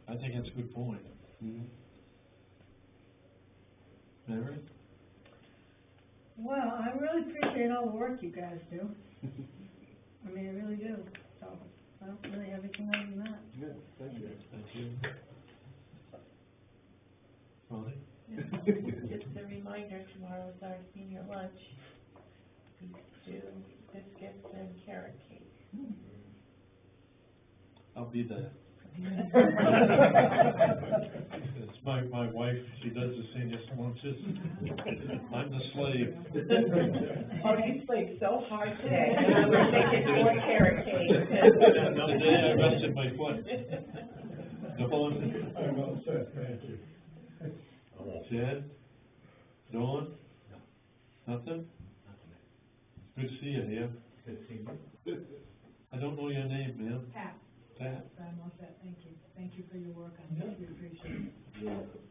I think that's a good point. Mhm. Mary? Well, I really appreciate all the work you guys do. I mean, I really do, so I don't really have anything other than that. Good, thank you. Thank you. Ronnie? Just a reminder, tomorrow is our senior lunch. We do biscuits and carrot cake. I'll be there. It's my wife, she does the senior lunches. I'm the slave. Oh, you played so hard today, and I was making more carrot cake. Today I rested my foot. Dawn? I'm all set, thank you. Jen? Dawn? Nothing? Good to see you here. Good seeing you. I don't know your name, ma'am. Pat, Pat? I'm all set, thank you. Thank you for your work on this, we appreciate it. You're welcome.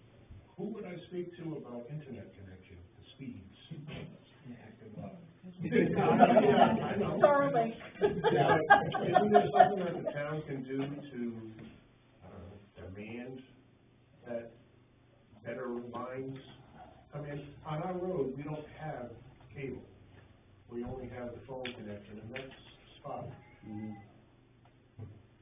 Who would I speak to about internet connection, the speeds? Acting up. Yeah, I know. Starlink. Yeah, isn't there something that the town can do to, I don't know, demand that better lines? I mean, on our road, we don't have cable. We only have the phone connection, and that's spotty. Mhm.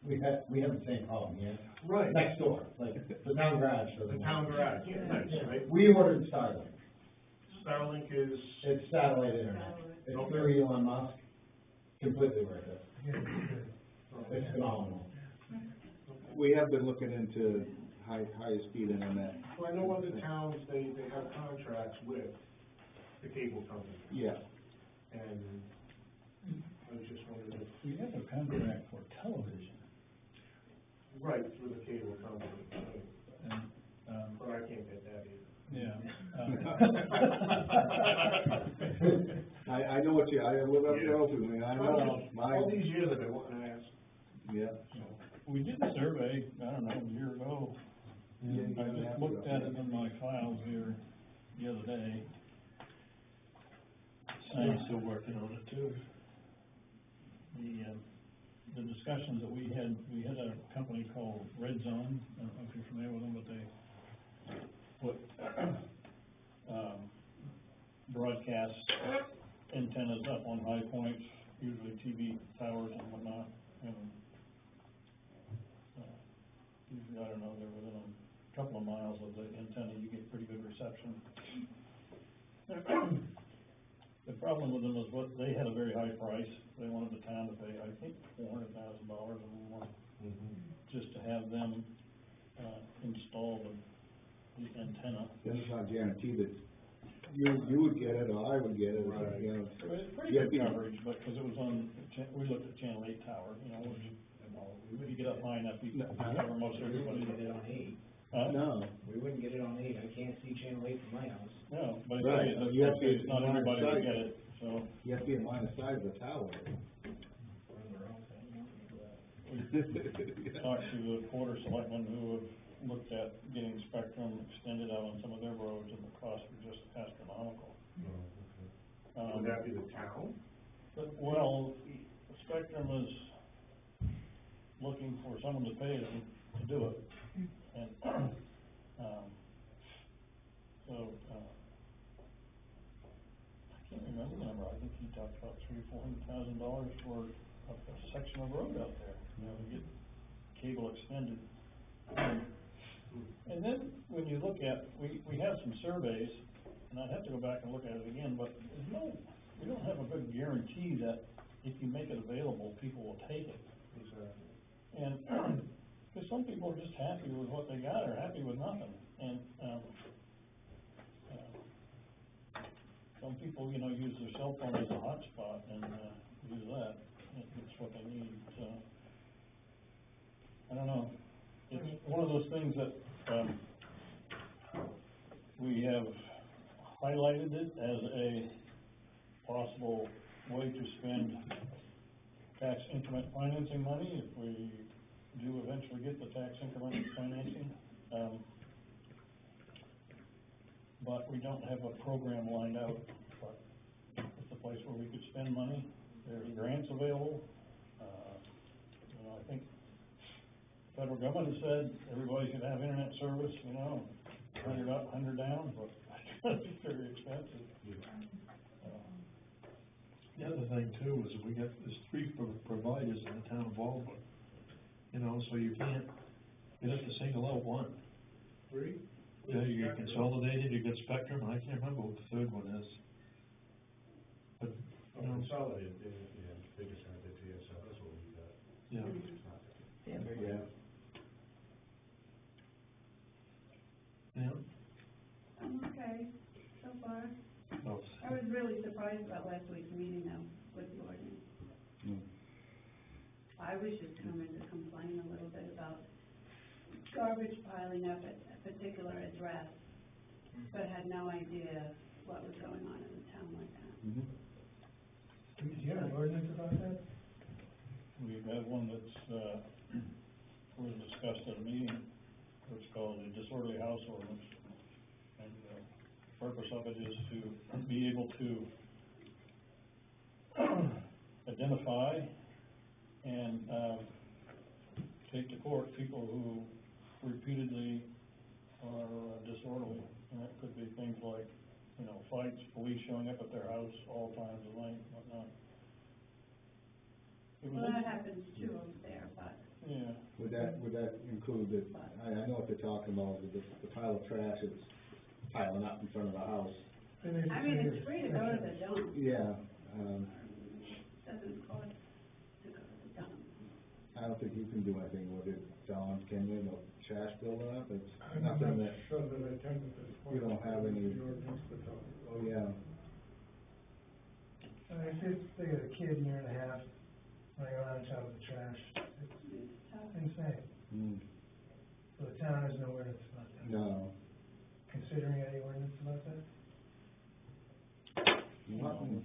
We have the same problem here. Right. Next door, like, the town garage The doesn't. town garage, yeah, nice, right? We ordered Starlink. Starlink is, It's satellite internet. It's through Elon Musk. Completely worth it. It's phenomenal. We have been looking into higher speed internet. well, I know other towns, they have contracts with the cable company, Yeah. and I was just wondering if, We have a contract for television, right, through the cable company, and, but I can't get that either. yeah. I know what I live up there openly, I know, All these years I've been wanting to ask. yeah. We did a survey, I don't know, a year ago. Yeah, I just looked at it in my files here the other day. I'm still working on it too. The discussions that we had a company called Red Zone, I don't know if you're familiar with them, but they put, broadcast antennas up on high points, usually TV towers and whatnot, and, usually, I don't know, they're within a couple of miles of the antenna, you get pretty good reception. The problem with them is they had a very high price. They wanted the town to pay, I think, $400,000 or more, just to have them, install the antenna. Then it's not guaranteed that you would get it, or I would get it, Right. It's pretty good coverage, but, cause it was on, we looked at Channel 8 tower, which, you get up high enough, you can cover most everybody. Huh? No. We wouldn't get it on 8, I can't see Channel 8 from my house. No, but Right. it's, You have to- not everybody would get it, so. You have to be in line of sight of the tower. Talked to the quarter selectmen who have looked at getting spectrum extended out on some of their roads, and the costs are just astronomical. Would that be the town? But, well, Spectrum is looking for someone to pay them to do it, and, I can't remember the number, I think he talked about $300,000-400,000 for a section of road out there, to get cable extended. And And then, when you look at, we have some surveys, and I'd have to go back and look at it again, but there's no, we don't have a good guarantee that if you make it available, people will take it. And, cause some people are just happy with what they got, or happy with nothing, and, some people, you know, use their cell phone as a hotspot and, use that, it's what they need, so. I don't know, it's one of those things that, we have highlighted it as a possible way to spend tax increment financing money, if we do eventually get the tax increment financing. But we don't have a program lined out, but it's a place where we could spend money. There's grants available. You know, I think the federal government has said everybody should have internet service, you know, 100 up, 100 down, but it's very expensive. The other thing too is there's three providers in the town of Baldwin, you know, so you have to single out one. Three? Yeah, you get Consolidated, you get Spectrum, and I can't remember what the third one is. But, you know. Consolidated, they just had the TSL, that's what we got. Yeah. Yeah. Yeah. I'm okay, so far. Oh. I was really surprised about last week's meeting though, with the ordinance. I was just coming to complain a little bit about garbage piling up at a particular address, but had no idea what was going on in the town like that. Do you have an ordinance about that? We've got one that's, was discussed at a meeting, which is called the disorderly house ordinance. And the purpose of it is to be able to identify and, take to court people who repeatedly are disorderly. And that could be things like, you know, fights, police showing up at their house all times of night, whatnot. Well, that happens too over there, but. Yeah. Would that include I know what they're talking about, the pile of trash that's piling up in front of the house. I mean, it's free to go to the dump. Yeah, Doesn't cost to go to the dump. I don't think you can do anything with it, Don, can you, no trash building up, it's I'm nothing not that, sure that I tend to this point. you don't have any, The ordinance, but, oh, yeah. if they got a kid year and a half running around on top of the trash, it's insane. So the town has no ordinance about that. No. Considering any ordinance about that? Nothing.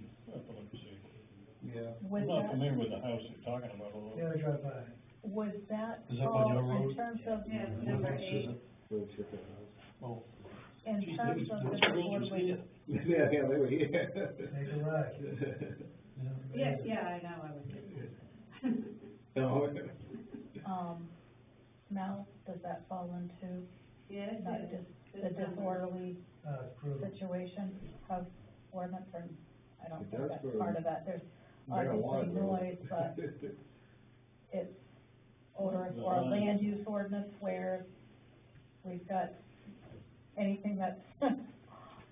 Yeah. Was I'm not that, familiar with the house you're talking about, although. Yeah, I drive by. was that Is that on all your road? in terms of, Yeah, What number house is 8. it? We'll check it out. Oh. in Gee, terms of the those girls was disorderly, here. Yeah, they were here. Make a ride. Yeah, I know, I was just. No. Mel, does that fall into Yes, that it is. the disorderly Brutal. situation of ordinance, or I don't It think does that's for part of that, there's marijuana obviously growth. noise, but it's odorous, or a land use ordinance where we've got anything that's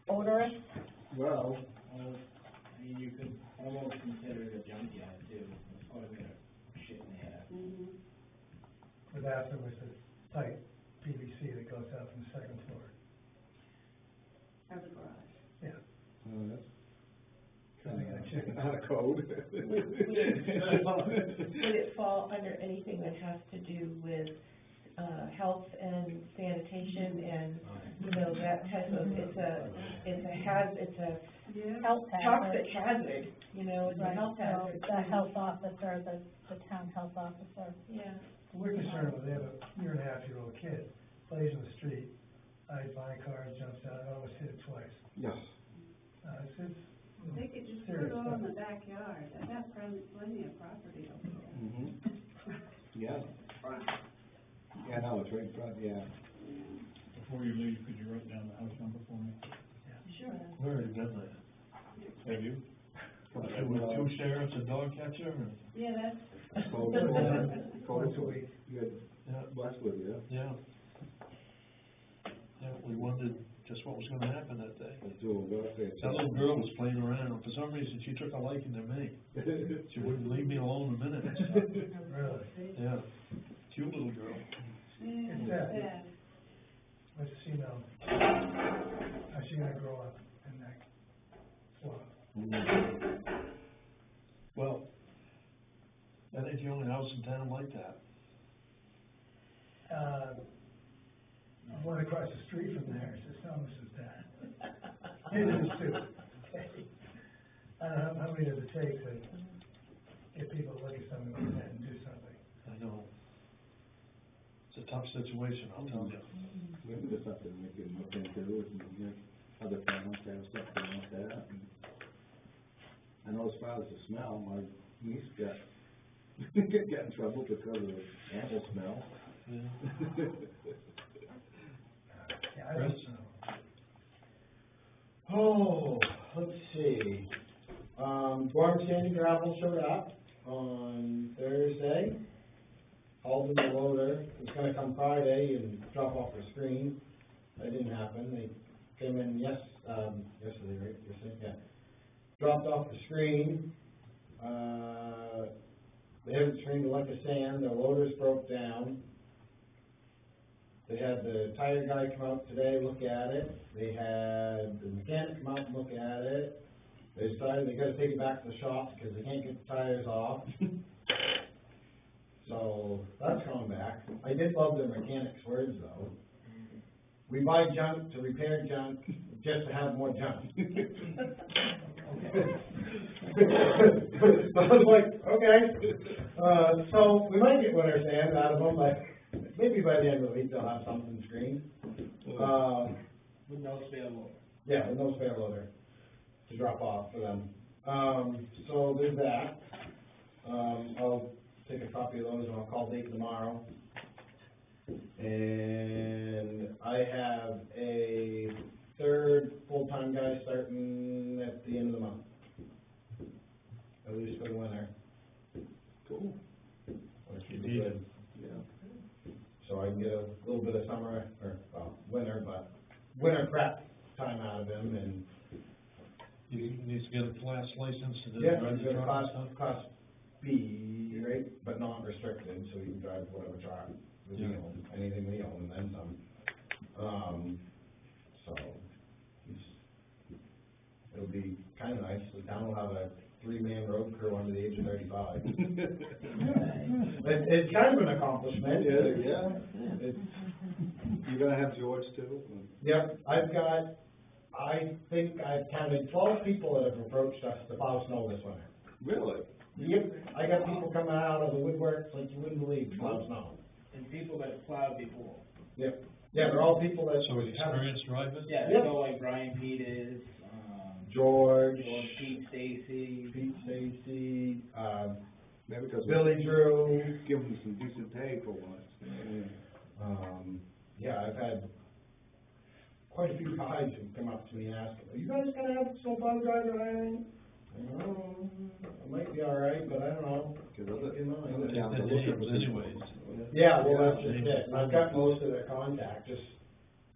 odorous. Well, I mean, you could almost consider it a junkyard too, or shit in there. The bathroom is a tight PVC that goes out from the second floor. Of the garage. Yeah. that's Cause they got a chicken. out of code. Would it fall under anything that has to do with, health and sanitation and, you know, that type of, it's a Yeah. Health toxic hazard. hazard, you know, it's a Right, health so hazard. the health officer, the town health officer. Yeah. We're concerned with, they have a year and a half year old kid, plays in the street, hides behind cars, jumps out, I almost hit it twice. Yeah. It's They could just put serious it all stuff. in the backyard. I got plenty of property over there. Yeah. Yeah, no, it's right in front, yeah. Before you leave, could you write down the house number for me? Sure. We've already done that. Have you? With two sheriffs, a dog catcher, and, Yeah, that's. Code, Once a week. You had yeah, Westwood, yeah? yeah. wondered just what was gonna happen that day. Let's do a welfare. That little girl was playing around, and for some reason, she took a liking to me. She wouldn't leave me alone a minute and stuff. Really? Yeah, cute little girl. It's sad. Let's see now. How's she gonna grow up in that slum? Well, that ain't the only house in town like that. One across the street from there, it's Thomas is dad. It is too. Okay. I don't know, how many does it take to get people to look at something like that and do something? I know. It's a tough situation, I'll tell you. Maybe there's something we can look into, and, you know, other towns have something like that. And I know as far as the smell, my niece got in trouble because of animal smell. Yeah. Yeah, I don't know. Oh, let's see. Warm Sandy Gravel showed up on Thursday. Hauled in the loader. It was gonna come Friday and drop off the screen. That didn't happen. They came in yesterday, right? Yesterday, yeah. Dropped off the screen. They haven't screened a lick of sand. Their loaders broke down. They had the tire guy come out today, look at it. They had the mechanic come out and look at it. They decided they gotta take it back to the shop because they can't get the tires off. So, that's coming back. I did love their mechanic's words though. We buy junk to repair junk, just to have more junk. I was like, okay. So, we might get winter sand out of them, but maybe by the end of the week they'll have something screened. With no spare loader. Yeah, with no spare loader to drop off for them. So there's that. I'll take a copy of those and I'll call Dave tomorrow. And I have a third full-time guy starting at the end of the month. At least for the winter. Cool. Which would be good. Yeah. So I can get a little bit of summer, or, well, winter, but winter prep time out of him, and He needs to get a class license to yeah, drive he's the got a truck and stuff. class B, right, but not restricted, so he can drive whatever truck that we Yeah. own, anything we own, and then some. So, it'll be kinda nice, the town will have a 3-man road crew under the age of 35. It's kind of an accomplishment. Yeah. You're gonna have George too? Yep, I think I've counted 12 people that have approached us to plow snow this winter. Really? Yep, I got people coming out of the woodworks like you wouldn't believe, plow snow. And people that have plowed before. Yep, yeah, they're all people that So have, experienced drivers? Yeah, Yep. they go like Brian Peters, George, Pete Stacy. Stacy, Maybe because Billy Drew. give them some decent pay for once. Yeah, I've had quite a few guys who come up to me and ask, are you guys gonna have a snowplow driver hiring? I don't know, I might be all right, but I don't know. Because other You know, other Take towns their are looking names for anyways. Yeah, well, that's just James it, and I've got most of their contact, just,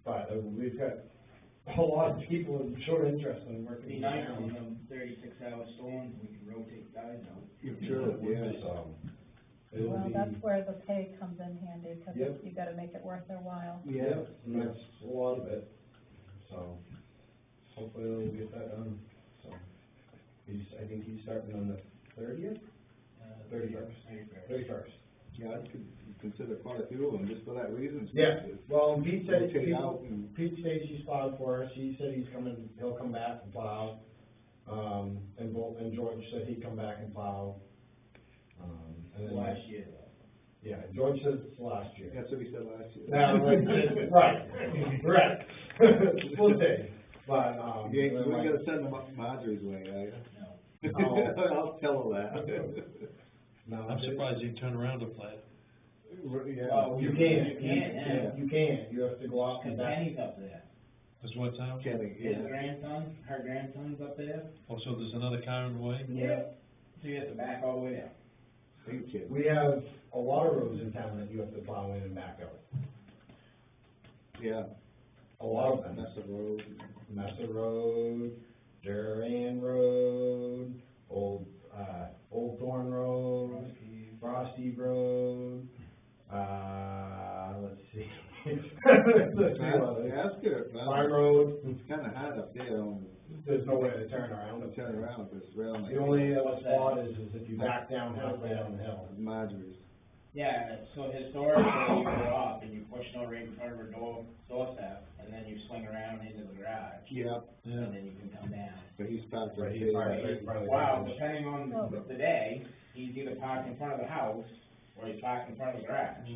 but we've got a lot of people who show interest in working. Be in nice town. on them 36-hour storms, we can rotate guys out. Sure, yeah. So, it'll Well, be, that's where the pay comes in handy, because Yep. you gotta make it worth their while. yeah, and that's a lot of it, so, hopefully we'll get that done, so. I think he's starting on the 30th? 31st. 31st. Yeah, I could consider quite a few of them just for that reason. Yeah, well, Pete said, Rotate out and- Pete Stacy's plowed for us, he said he'll come back and plow. And George said he'd come back and plow. And then Last year though. Yeah, George said it's last year. That's what he said last year. Now, right. We'll see, but, You ain't gonna send them up Marjorie's way, are you? No. I'll tell her that. No, I'm surprised he turned around to play. Yeah. Well, You You can't, can't now. you can't, you have to go out Cause and back. Penny's up there. Is what town? Kenny, His yeah. grandson, her grandson's up there. Oh, so there's another car in the way? Yeah. So you have to back all the way down. Ain't kidding. We have a lot of roads in town that you have to plow in and back out. Yeah. a lot of them. Messer Road, Duran Road, Old Thorn Road, Frosty Road, let's see. That's good. My road. It's kinda hard up there on. There's no way to turn around. Because it's rail. The only spot is if you back down halfway down the hill. Marjorie's. Yeah, so historically, you go up and you push no right in front of her doorstep, and then you swing around into the garage. Yep. And then you can come down. So he's parked right He's there. parked right in front of the Wow, garage. depending on the day, he's either parked in front of the house, or he's parked in front of the garage.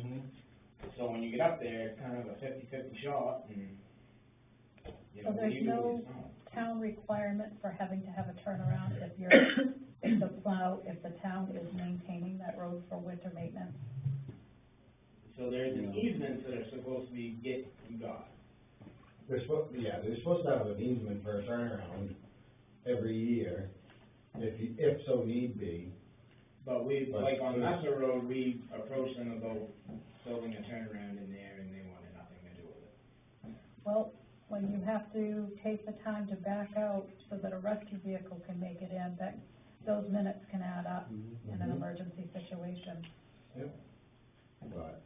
So when you get up there, it's kind of a 50-50 shot, and, you know, So what do there's you do with no your snow? town requirement for having to have a turnaround if if the town is maintaining that road for winter maintenance? So there's an easement that are supposed to be got. They're supposed to have an easement for a turnaround every year, if so need be. But like on Messer Road, we approached them about building a turnaround in there, and they wanted nothing to do with it. Well, when you have to take the time to back out so that a rescue vehicle can make it in, those minutes can add up in an emergency situation. Yep. But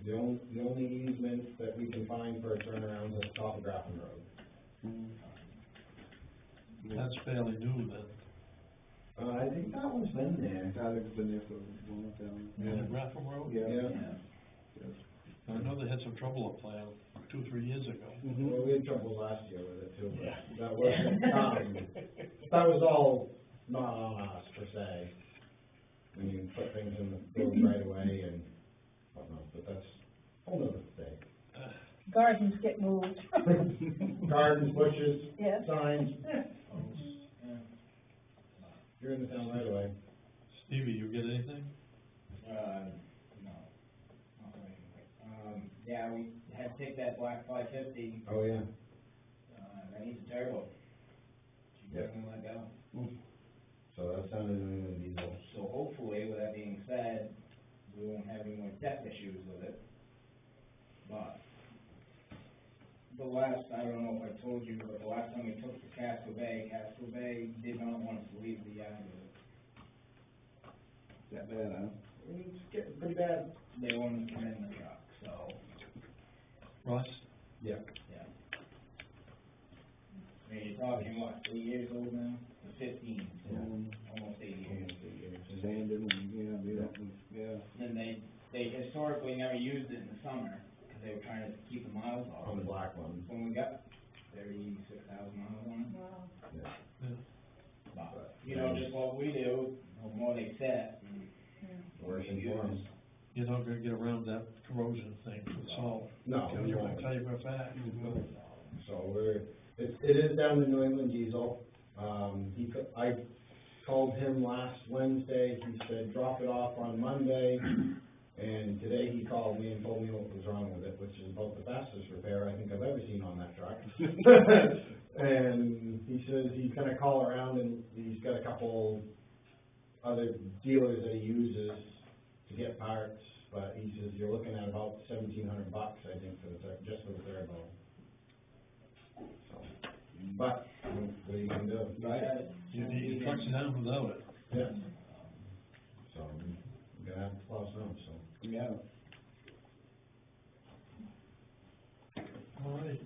the only easement that we can find for a turnaround is top of Graffin Road. That's fairly new then. I think that one's been there. I think it's been there for a long time. Yeah, Raffle Road? Yeah. I know they had some trouble up there 2-3 years ago. Well, we had trouble last year with it too, but that wasn't, that was all not on us per se. When you put things in the road right away and whatnot, but that's a whole nother thing. Gardens get moved. Gardens, bushes, Yes. signs. You're in the town right away. Stevie, you get anything? No, not really. Yeah, we had to take that black 550, Oh, yeah. that needs a turbo. She Yep. doesn't let go. So that's down in New England diesel. So hopefully, with that being said, we won't have any more depth issues with it. But the last, I don't know if I told you, but the last time we took to Casco Bay did not want us to leave the yard with it. That bad, huh? It's getting pretty bad. They wanted to come in the truck, so, Ross? Yeah. yeah. I mean, you're talking, what, 3 years old now? 15, so almost 8 years. Sanded and, And they historically never used it in the summer, because they were trying to keep the miles off. On the black one. When we got 36,000 miles on it. Wow. Yeah. But, you know, just what we do, the more they set, Worse informed. You're not gonna get around that corrosion thing with salt. No, we You won't. can tell you for a fact. So it is down to New England diesel. I called him last Wednesday, he said, drop it off on Monday. And today he called me and told me what was wrong with it, which is about the fastest repair I think I've ever seen on that truck. And he says he's gonna call around and he's got a couple other dealers that he uses to get parts, but he says you're looking at about $1,700, I think, just for the turbo. So, but, what are you gonna do? right? You trucks it down without it. Yeah. So, we're gonna have to plow snow, so. Yeah. All right.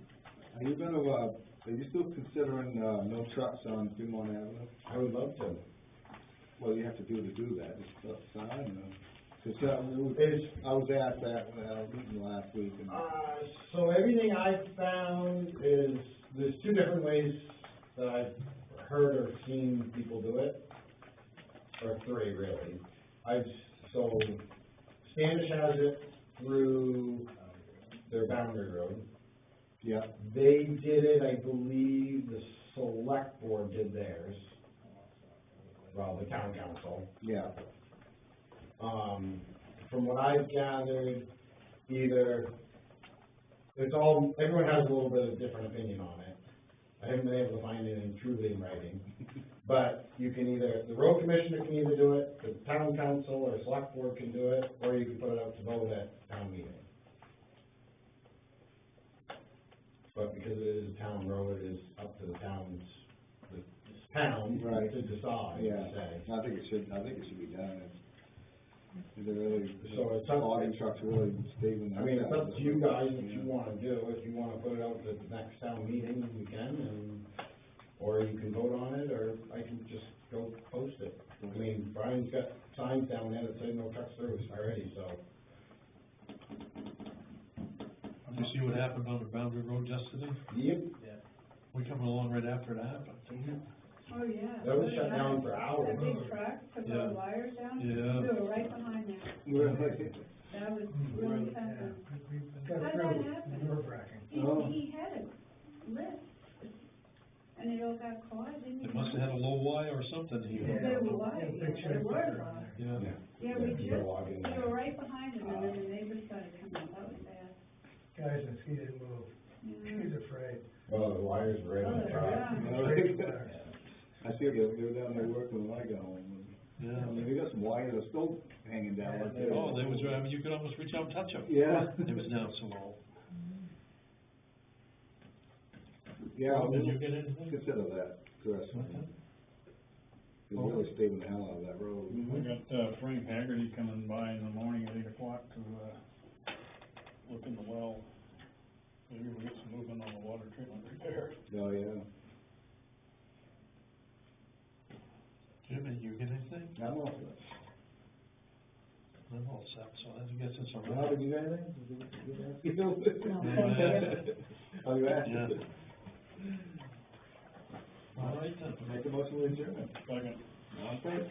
Are you gonna, are you still considering, no trucks on Fremont Avenue? I would love to. What do you have to do that? Just put up a sign, I was asked that when I was meeting last week, and. So everything I've found is, there's two different ways that I've heard or seen people do it, or three really. So Standish has it through their boundary road. Yeah. They did it, I believe the select board did theirs. Well, the town council. Yeah. From what I've gathered, everyone has a little bit of different opinion on it. I haven't been able to find anything truly in writing. But you can the road commissioner can either do it, the town council or select board can do it, or you can put it out to vote at town meeting. but because it is a town road, it is up to the town Right. to decide, Yeah, to say. I think it should be done. They're really, So it's up- logging trucks really staving that. I mean, it's up to you guys what you wanna do, if you wanna put it out to the next town meeting, you can, and, or you can vote on it, or I can just go post it. I mean, Brian's got signs down there that say no truck service already, so. Did you see what happened on the Boundary Road yesterday? Yep. We coming along right after it happened. Oh, yeah. That was shut down for hours. That big truck took Yeah. all the wires down? Yeah. We were right behind that. That was really something. Got How'd through, that happen? nerve-wracking. He had a lift, and it all got caught, didn't They it? must have had a low wire or something here. They were wide, Big yeah, they shape were there. wide. Yeah. Yeah, we Yeah, logging. we were right behind them, and then the neighbors started coming up, that was bad. Guys, and he didn't move, Yeah. he's afraid. Well, the wires were in the Oh, truck. yeah. I see they were down there working when I got home. Yeah. I mean, we got some wires that are still hanging down like that. Oh, they was, I mean, you could almost reach out and touch them. Yeah. It was down so low. Yeah, Well, did we'll you get anything? consider that, Chris. Okay. We're really staving the hell out of that road. We got, Frank Haggerty coming by in the morning at 8 o'clock to, look in the well. Maybe we'll get some movement on the water treatment repair. Oh, yeah. Jimmy, you get anything? I'm all set. I'm all set, so I guess it's all Rob, right. did you got anything? You No, thank you. Oh, you asked? Yeah. All right then. Make the motion with adjournment. Second. All in favor?